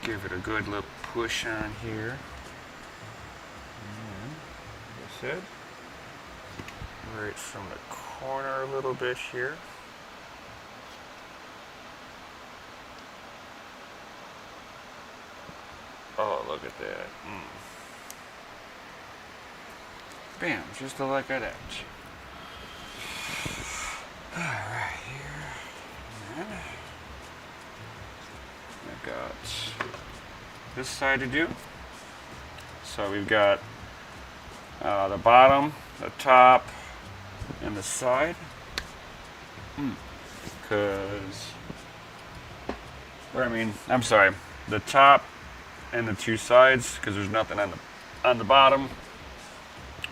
A: Give it a good little push on here. And, like I said, right from the corner a little bit here. Oh, look at that. Bam, just like that. Alright, here. And I've got this side to do. So we've got the bottom, the top, and the side. I'm sorry, the top and the two sides, because there's nothing on the bottom,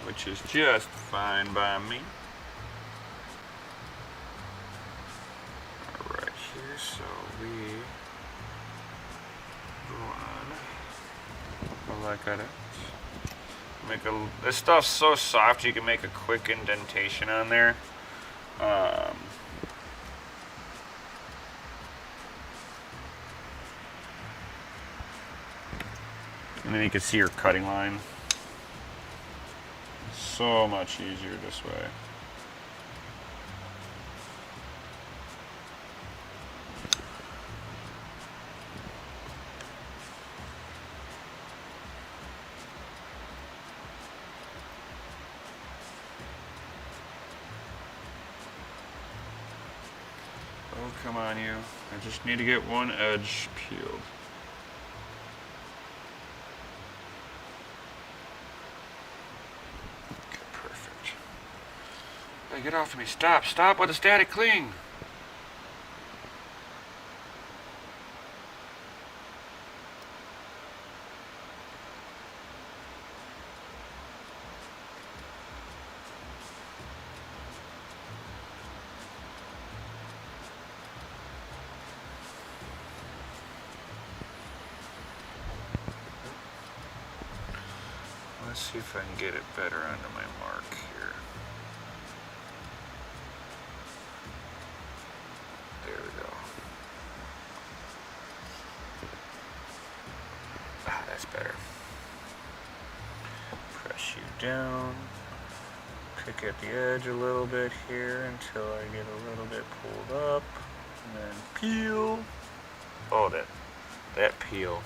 A: which is just fine by me. All right here, so we go on like that. This stuff's so soft you can make a quick indentation on there. And then you can see your cutting line. So much easier this way. Oh, come on, you. I just need to get one edge peeled. Okay, perfect. Hey, get off of me. Stop. Stop with the static cling. Let's see if I can get it better onto my mark here. There we go. Ah, that's better. Press you down. Pick at the edge a little bit here until I get a little bit pulled up. And then peel. Oh, that peel.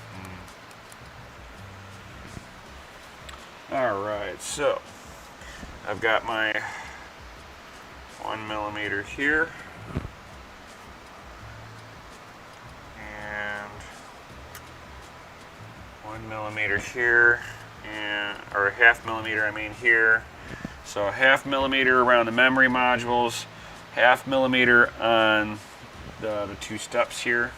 A: Alright, so I've got my 1mm here and 1mm here, or a 1/2 millimeter I mean here. So 1/2 millimeter around the memory modules, 1/2 millimeter on the two steps here.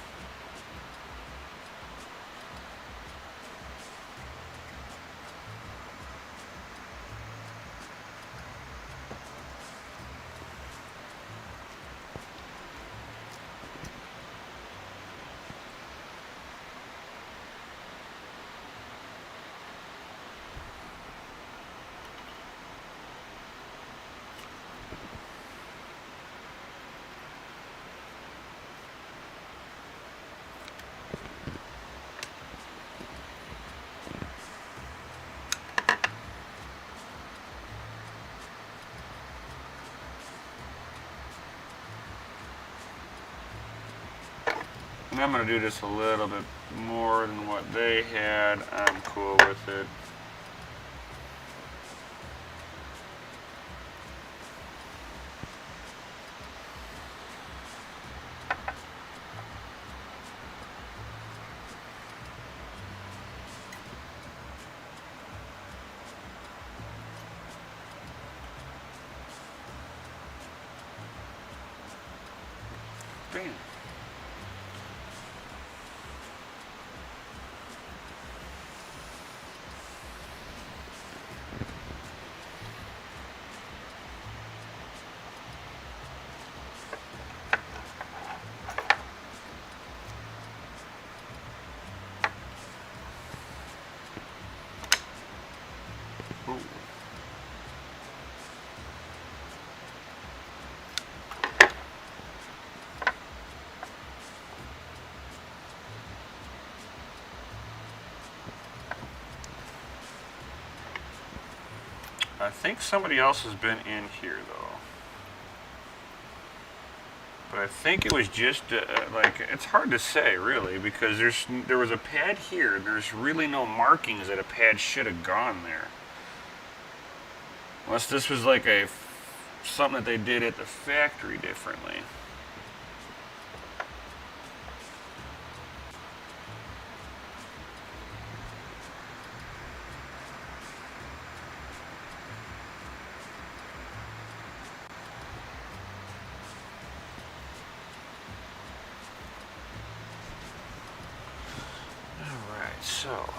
A: And I'm going to do this a little bit more than what they had. I'm cool with it. Bam. Ooh. I think somebody else has been in here though. But I think it was just like, it's hard to say really, because there was a pad here. There's really no markings that a pad should have gone there. Unless this was like something that they did at the factory differently. Alright, so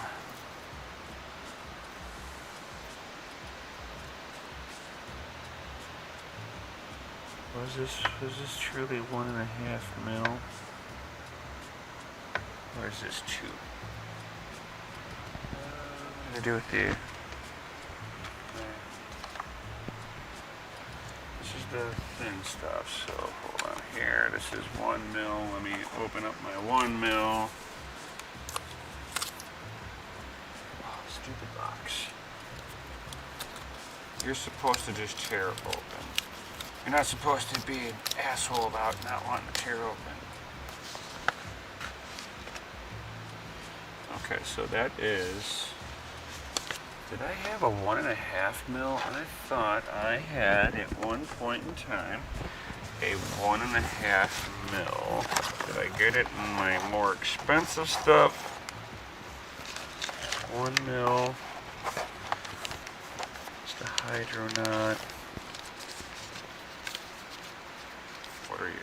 A: was this truly 1.5 mil? Or is this 2? What to do with the... This is the thin stuff, so hold on here. This is 1 mil. Let me open up my 1 mil. Oh, stupid box. You're supposed to just tear it open. You're not supposed to be an asshole about not wanting to tear open. Okay, so that is... Did I have a 1.5 mil? I thought I had, at one point in time, a 1.5 mil. Did I get it in my more expensive stuff? 1 mil. It's the Hydronaut. What are you?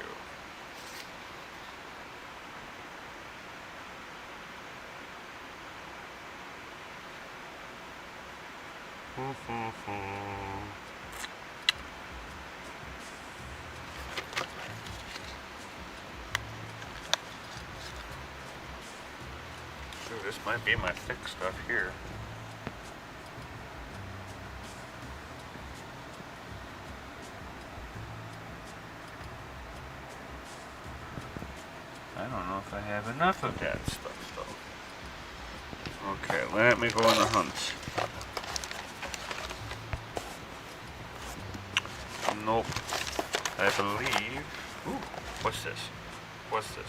A: Ooh, this might be my thick stuff here. I don't know if I have enough of that stuff though. Okay, let me go on the hunt. Nope. I believe... Ooh, what's this? What's this?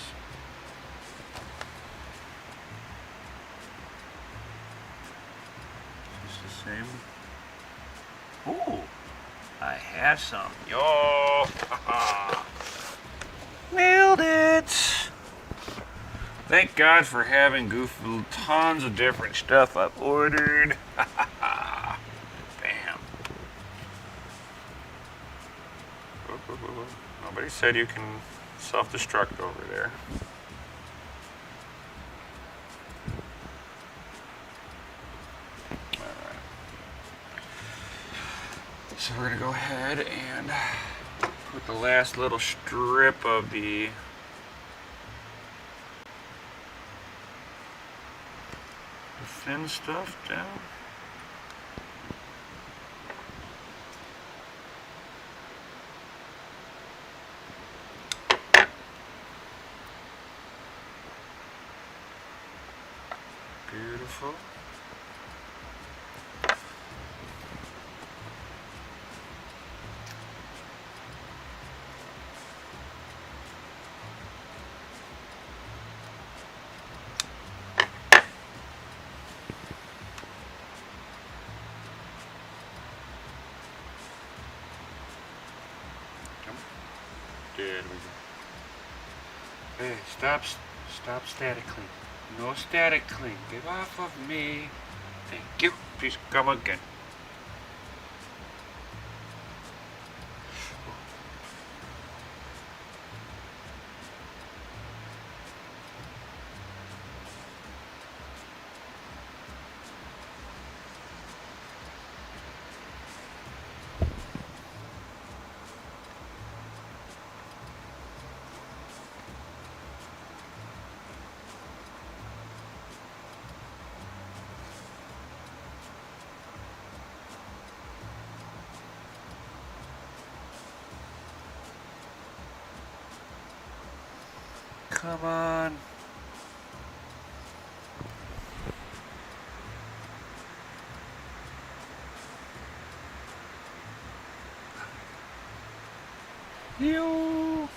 A: Is this the same? Ooh! I have some. Yo! Nailed it! Thank God for having tons of different stuff I've ordered. Bam. Nobody said you can self-destruct over there. Alright. So we're going to go ahead and put the last little strip of the thin stuff down. Beautiful. There we go. Hey, stop static cling. No static cling. Get off of me. Thank you. Please come again. Come on. You.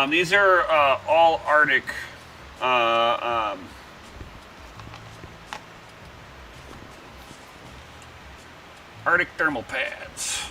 A: These are all Arctic Arctic thermal pads.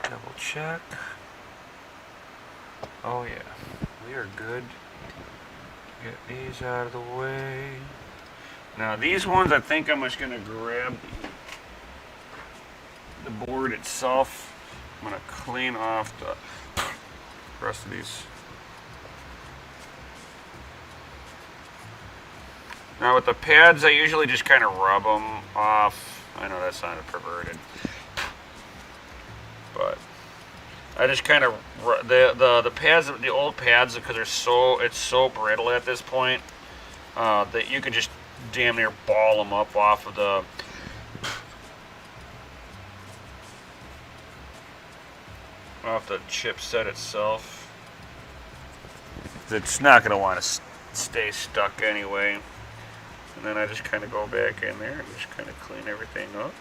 A: Double check. Oh yeah, we are good. Get these out of the way. Now these ones, I think I'm just gonna grab the board itself. I'm gonna clean off the rest of these. Now with the pads, I usually just kind of rub them off. I know that sounded perverted, but I just kind of the pads, the old pads, because it's so brittle at this point that you can just damn near ball them up off of the chipset itself. It's not going to want to stay stuck anyway. And then I just kind of go back in there and just kind of clean everything up.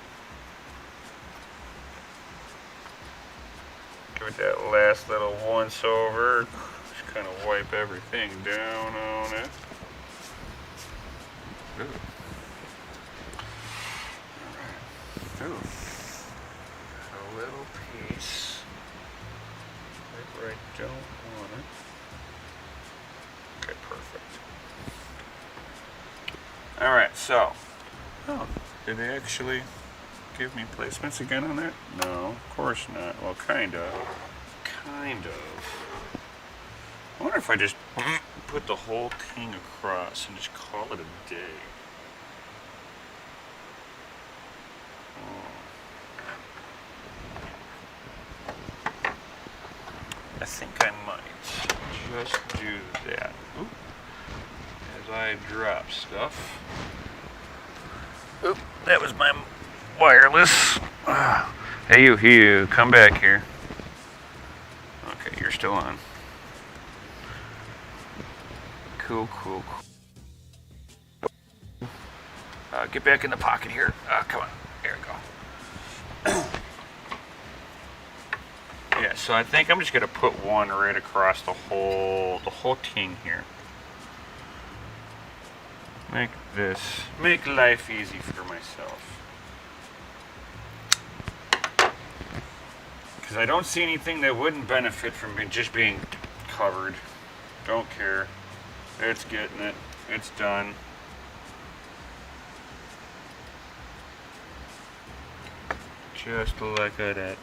A: Give it that last little once over. Just kind of wipe everything down on it. Ooh. Alright. Ooh. A little piece. Right where I don't want it. Okay, perfect. Alright, so. Oh, did they actually give me placements again on that? No, of course not. Well, kind of. Kind of. I wonder if I just put the whole thing across and just call it a day. I think I might just do that. Oop. As I drop stuff. Oop, that was my wireless. Hey, you, come back here. Okay, you're still on. Cool. Get back in the pocket here. Come on. There we go. Yeah, so I think I'm just gonna put one right across the whole thing here. Make life easy for myself. Because I don't see anything that wouldn't benefit from just being covered. Don't care. It's getting it. It's done. Just like that.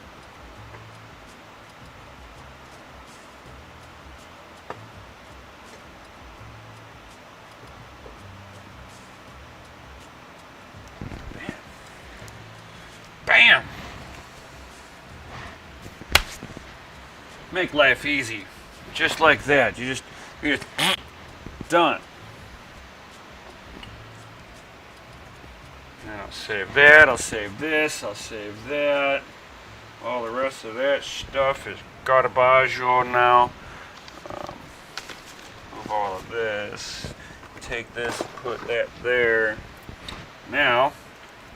A: Bam! Make life easy. Just like that. You just done. And I'll save that, I'll save this, I'll save that. All the rest of that stuff is garbaggio now. Move all of this. Take this, put that there. Now,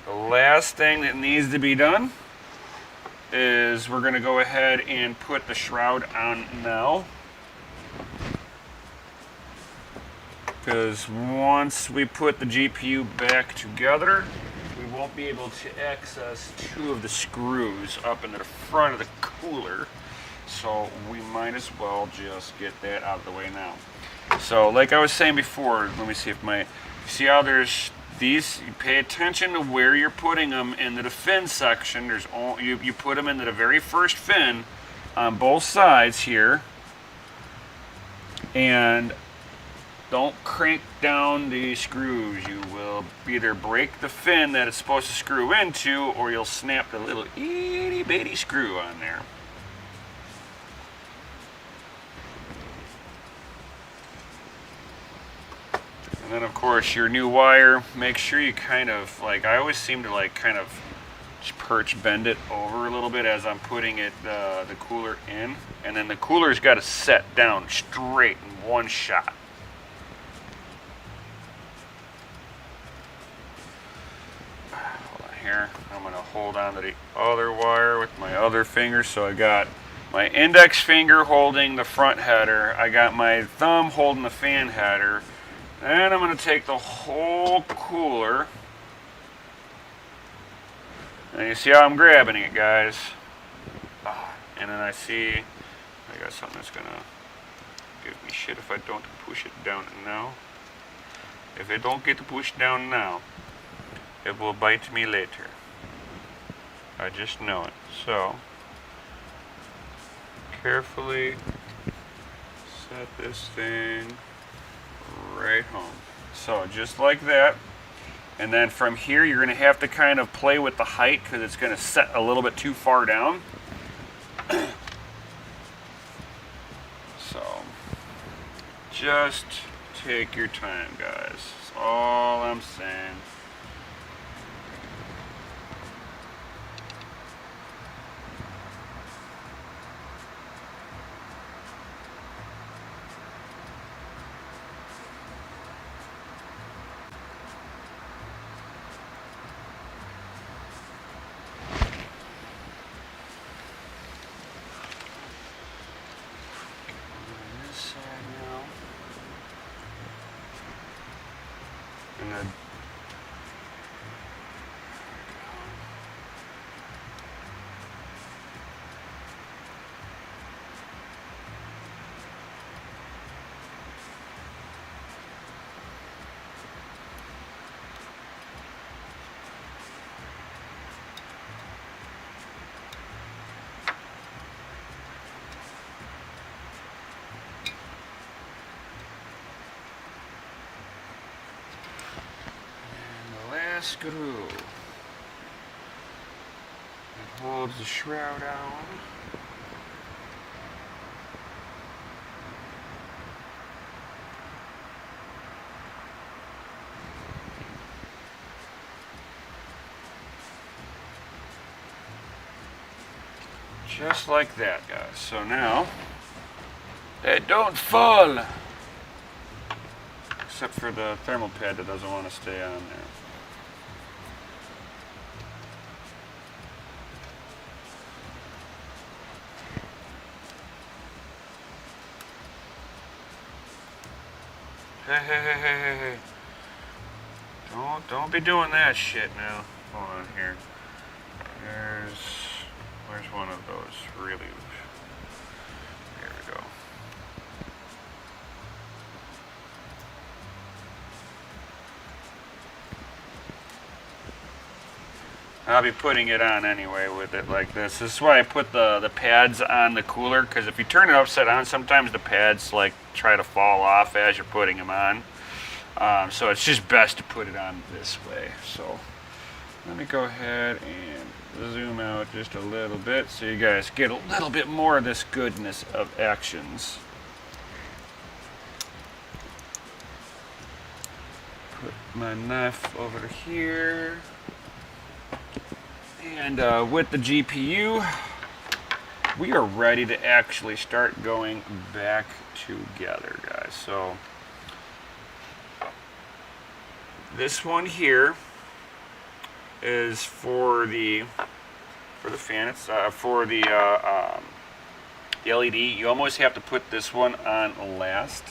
A: the last thing that needs to be done is we're going to go ahead and put the shroud on now. Because once we put the GPU back together, we won't be able to access two of the screws up into the front of the cooler. So we might as well just get that out of the way now. So like I was saying before, let me see if see how there's these, you pay attention to where you're putting them into the fin section. There's you put them into the very first fin on both sides here. And don't crank down the screws. You will either break the fin that it's supposed to screw into, or you'll snap the little itty bitty screw on there. And then of course your new wire, make sure you kind of, like, I always seem to like kind of just bend it over a little bit as I'm putting it, the cooler in. And then the cooler's got to set down straight in one shot. Here, I'm going to hold on to the other wire with my other finger. So I got my index finger holding the front header, I got my thumb holding the fan header, and I'm going to take the whole cooler, and you see how I'm grabbing it, guys. And then I see I got something that's going to give me shit if I don't push it down now. If it don't get pushed down now, it will bite me later. I just know it. So, carefully set this thing right home. So, just like that. And then from here, you're going to have to kind of play with the height because it's going to set a little bit too far down. So, just take your time, guys. That's all I'm saying. And then screw that holds the shroud on. Just like that, guys. So now, it don't fall, except for the thermal pad that doesn't want to stay on there. Hey. Don't be doing that shit now. Hold on here. Where's one of those really? There we go. I'll be putting it on anyway with it like this. This is why I put the pads on the cooler, because if you turn it upside down, sometimes the pads like try to fall off as you're putting them on. So it's just best to put it on this way. So let me go ahead and zoom out just a little bit so you guys get a little bit more of this goodness of actions. Put my knife over here. And with the GPU, we are ready to actually start going back together, guys. So this one here is for the fan. It's for the LED. You almost have to put this one on last,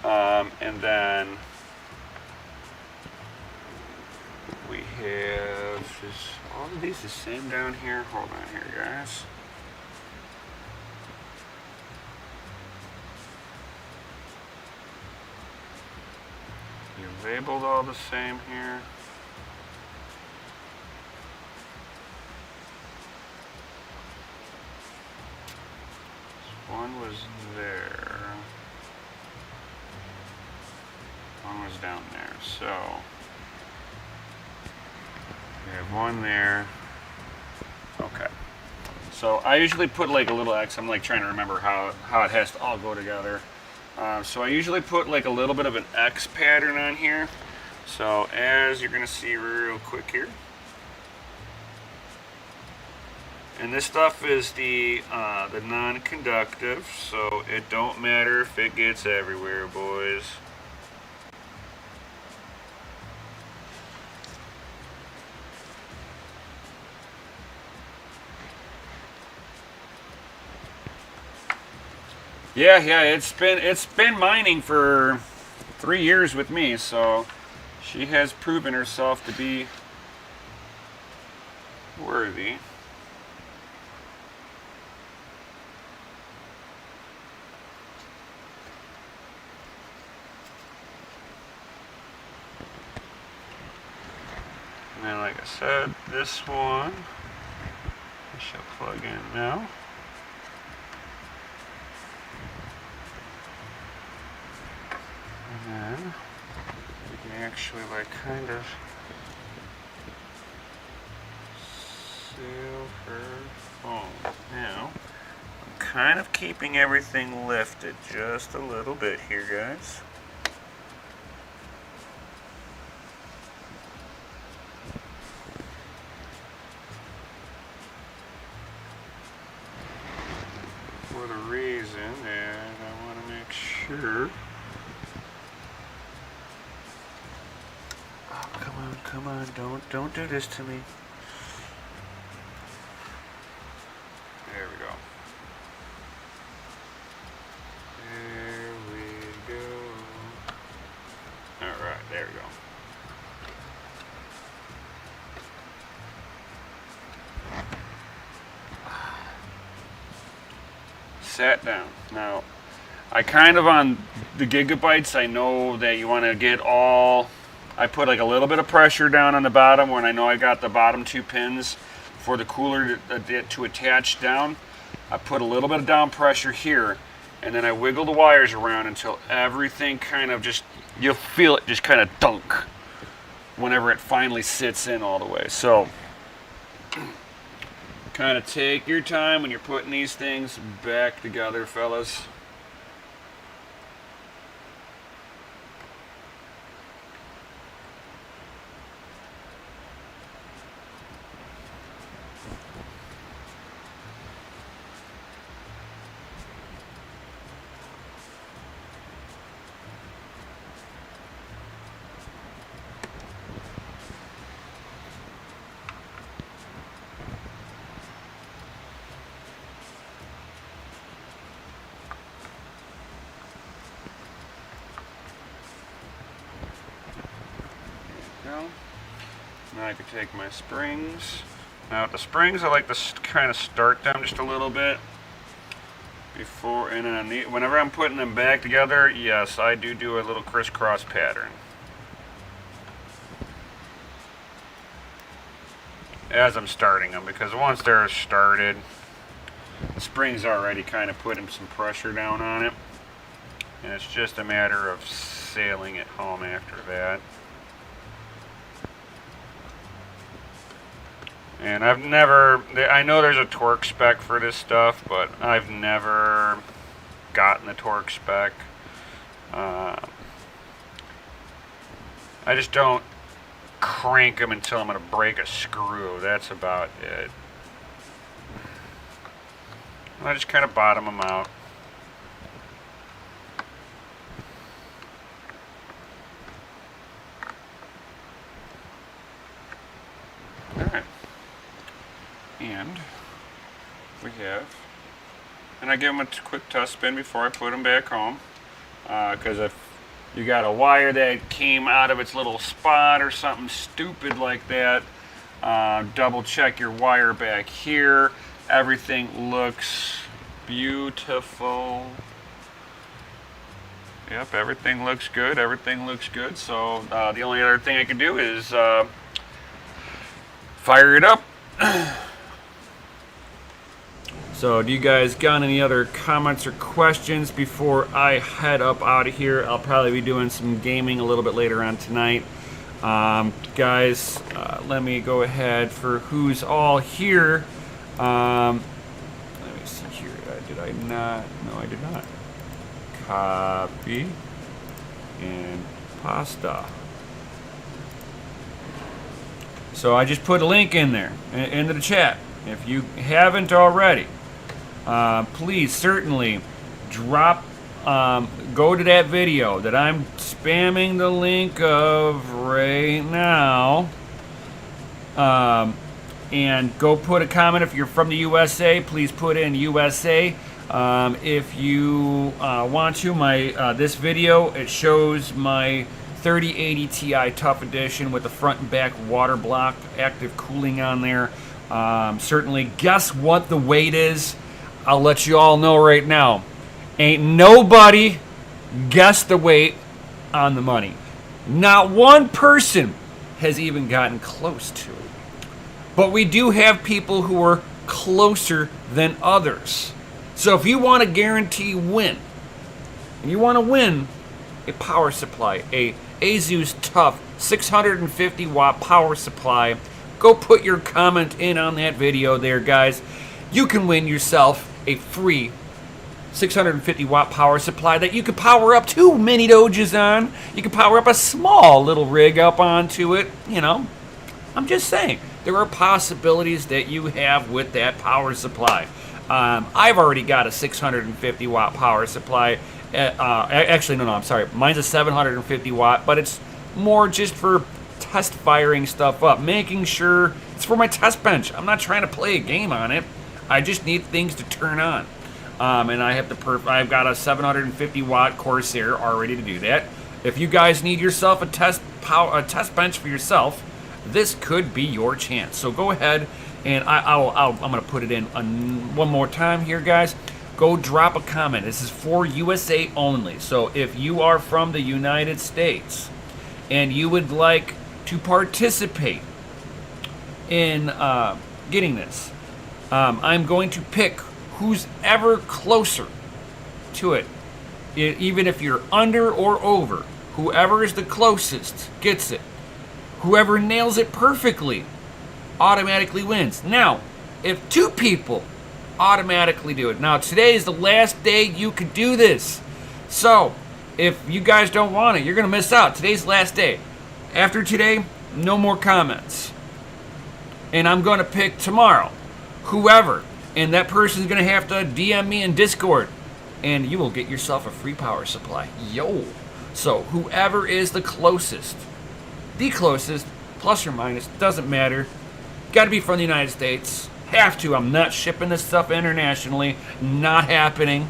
A: and then we have this. All of these the same down here. Hold on here, guys. You're labeled all the same here. One was there. One was down there. So we have one there. Okay. So I usually put like a little X. I'm like trying to remember how it has to all go together. So I usually put like a little bit of an X pattern on here. So as you're gonna see real quick here. And this stuff is the non-conductive, so it don't matter if it gets everywhere, boys. Yeah, it's been mining for 3 years with me, so she has proven herself to be worthy. And then, like I said, this one I shall plug in now. And then we can actually like kind of seal her phone. Now, I'm kind of keeping everything lifted just a little bit here, guys. For the reason that I want to make sure. Oh, come on, don't do this to me. There we go. There we go. All right, there we go. Sat down. Now, I kind of on the gigabytes, I know that you want to get all, I put like a little bit of pressure down on the bottom when I know I got the bottom 2 pins for the cooler to attach down. I put a little bit of down pressure here, and then I wiggle the wires around until everything kind of just, you'll feel it just kind of dunk whenever it finally sits in all the way. So kind of take your time when you're putting these things back together, fellas. Now I can take my springs. Now with the springs, I like to kind of start them just a little bit before, and then whenever I'm putting them back together, yes, I do a little crisscross pattern. As I'm starting them, because once they're started, the spring's already kind of putting some pressure down on it, and it's just a matter of sailing it home after that. And I know there's a torque spec for this stuff, but I've never gotten the torque spec. I just don't crank them until I'm going to break a screw. That's about it. I just kind of bottom them out. Alright. And I give them a quick test spin before I put them back home, because if you got a wire that came out of its little spot or something stupid like that, double check your wire back here. Everything looks beautiful. Yep, everything looks good. Everything looks good. So the only other thing I can do is fire it up. So do you guys got any other comments or questions before I head up out of here? I'll probably be doing some gaming a little bit later on tonight. Guys, let me go ahead for who's all here. Let me see here. Did I not? No, I did not. Copy and pasta. So I just put a link in there, into the chat. If you haven't already, please certainly go to that video that I'm spamming the link of right now, and go put a comment. If you're from the USA, please put in USA. If you want to, this video, it shows my 3080 Ti Tough Edition with the front and back water block active cooling on there. Certainly, guess what the weight is? I'll let you all know right now. Ain't nobody guessed the weight on the money. Not one person has even gotten close to it. But we do have people who are closer than others. So if you want to guarantee win, and you want to win a power supply, a ASUS Tough 650 watt power supply, go put your comment in on that video there, guys. You can win yourself a free 650 watt power supply that you could power up 2 mini Doges on. You can power up a small little rig up onto it. You know, I'm just saying, there are possibilities that you have with that power supply. I've already got a 650 watt power supply. Actually, no, I'm sorry. Mine's a 750 watt, but it's more just for test firing stuff up, making sure it's for my test bench. I'm not trying to play a game on it. I just need things to turn on. And I have I've got a 750 watt Corsair already to do that. If you guys need yourself a test bench for yourself, this could be your chance. So go ahead, and I'm going to put it in one more time here, guys. Go drop a comment. This is for USA only. So if you are from the United States and you would like to participate in getting this, I'm going to pick who's ever closer to it. Even if you're under or over, whoever is the closest gets it. Whoever nails it perfectly automatically wins. Now, if 2 people automatically do it. Now, today is the last day you could do this. So, if you guys don't want it, you're going to miss out. Today's the last day. After today, no more comments. And I'm going to pick tomorrow whoever, and that person's going to have to DM me in Discord, and you will get yourself a free power supply. Yo. So, whoever is the closest, plus or minus, doesn't matter. Got to be from the United States. Have to. I'm not shipping this stuff internationally. Not happening.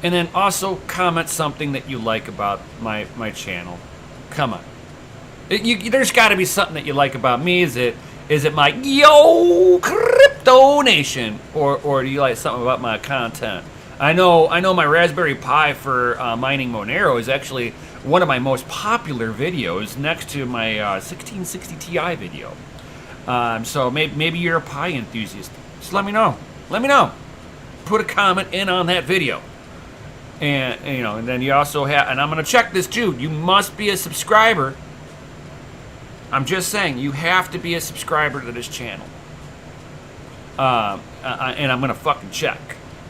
A: And then also comment something that you like about my channel. Come on. There's got to be something that you like about me. Is it my yo crypto nation, or do you like something about my content? I know my Raspberry Pi for mining Monero is actually one of my most popular videos, next to my 1660 Ti video. So maybe you're a Pi enthusiast. Just let me know. Let me know. Put a comment in on that video. And and then you also have, and I'm gonna check this too. You must be a subscriber. I'm just saying, you have to be a subscriber to this channel. And I'm gonna fucking check,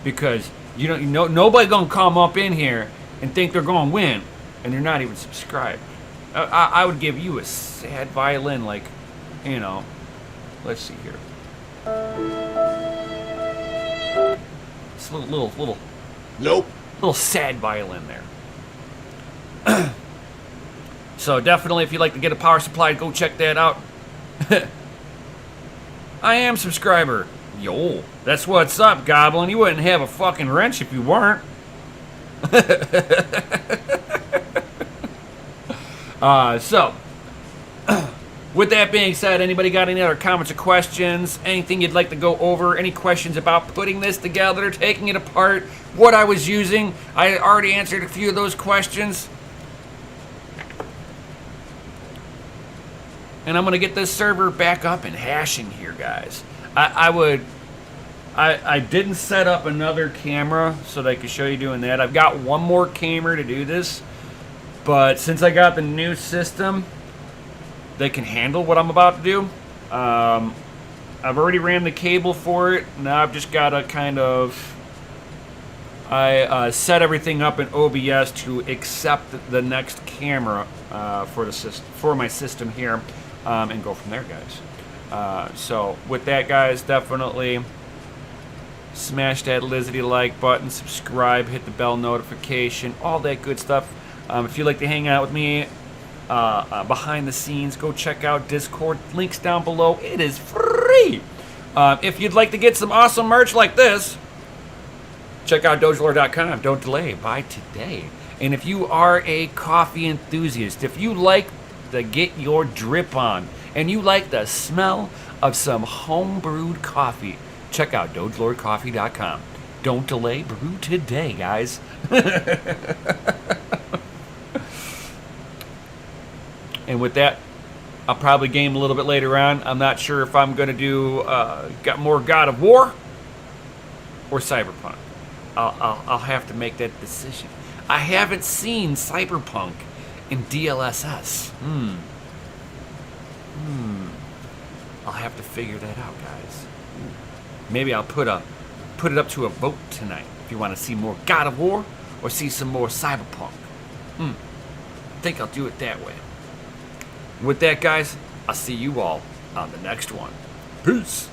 A: because nobody gonna come up in here and think they're gonna win, and they're not even subscribed. I would give you a sad violin, like, let's see here. It's a little.
B: Nope.
A: Little sad violin there. So definitely, if you'd like to get a power supply, go check that out. I am subscriber. Yo, that's what's up, Goblin. You wouldn't have a fucking wrench if you weren't. So, with that being said, anybody got any other comments or questions? Anything you'd like to go over? Any questions about putting this together, taking it apart, what I was using? I already answered a few of those questions. And I'm going to get this server back up and hashing here, guys. I didn't set up another camera so that I could show you doing that. I've got one more camera to do this. But since I got the new system, they can handle what I'm about to do. I've already ran the cable for it. Now I've just got to kind of... I set everything up in OBS to accept the next camera for my system here, and go from there, guys. So with that, guys, definitely smash that Lizzie like button, subscribe, hit the bell notification, all that good stuff. If you'd like to hang out with me behind the scenes, go check out Discord. Links down below. It is free. If you'd like to get some awesome merch like this, check out dogelord.com. Don't delay. Buy today. And if you are a coffee enthusiast, if you like to get your drip on, and you like the smell of some home-brewed coffee, check out dogelordcoffee.com. Don't delay. Brew today, guys. And with that, I'll probably game a little bit later on. I'm not sure if I'm going to do got more God of War or Cyberpunk. I'll have to make that decision. I haven't seen Cyberpunk in DLSS. I'll have to figure that out, guys. Maybe I'll put it up to a vote tonight. If you want to see more God of War or see some more Cyberpunk. I think I'll do it that way. With that, guys, I'll see you all on the next one. Peace.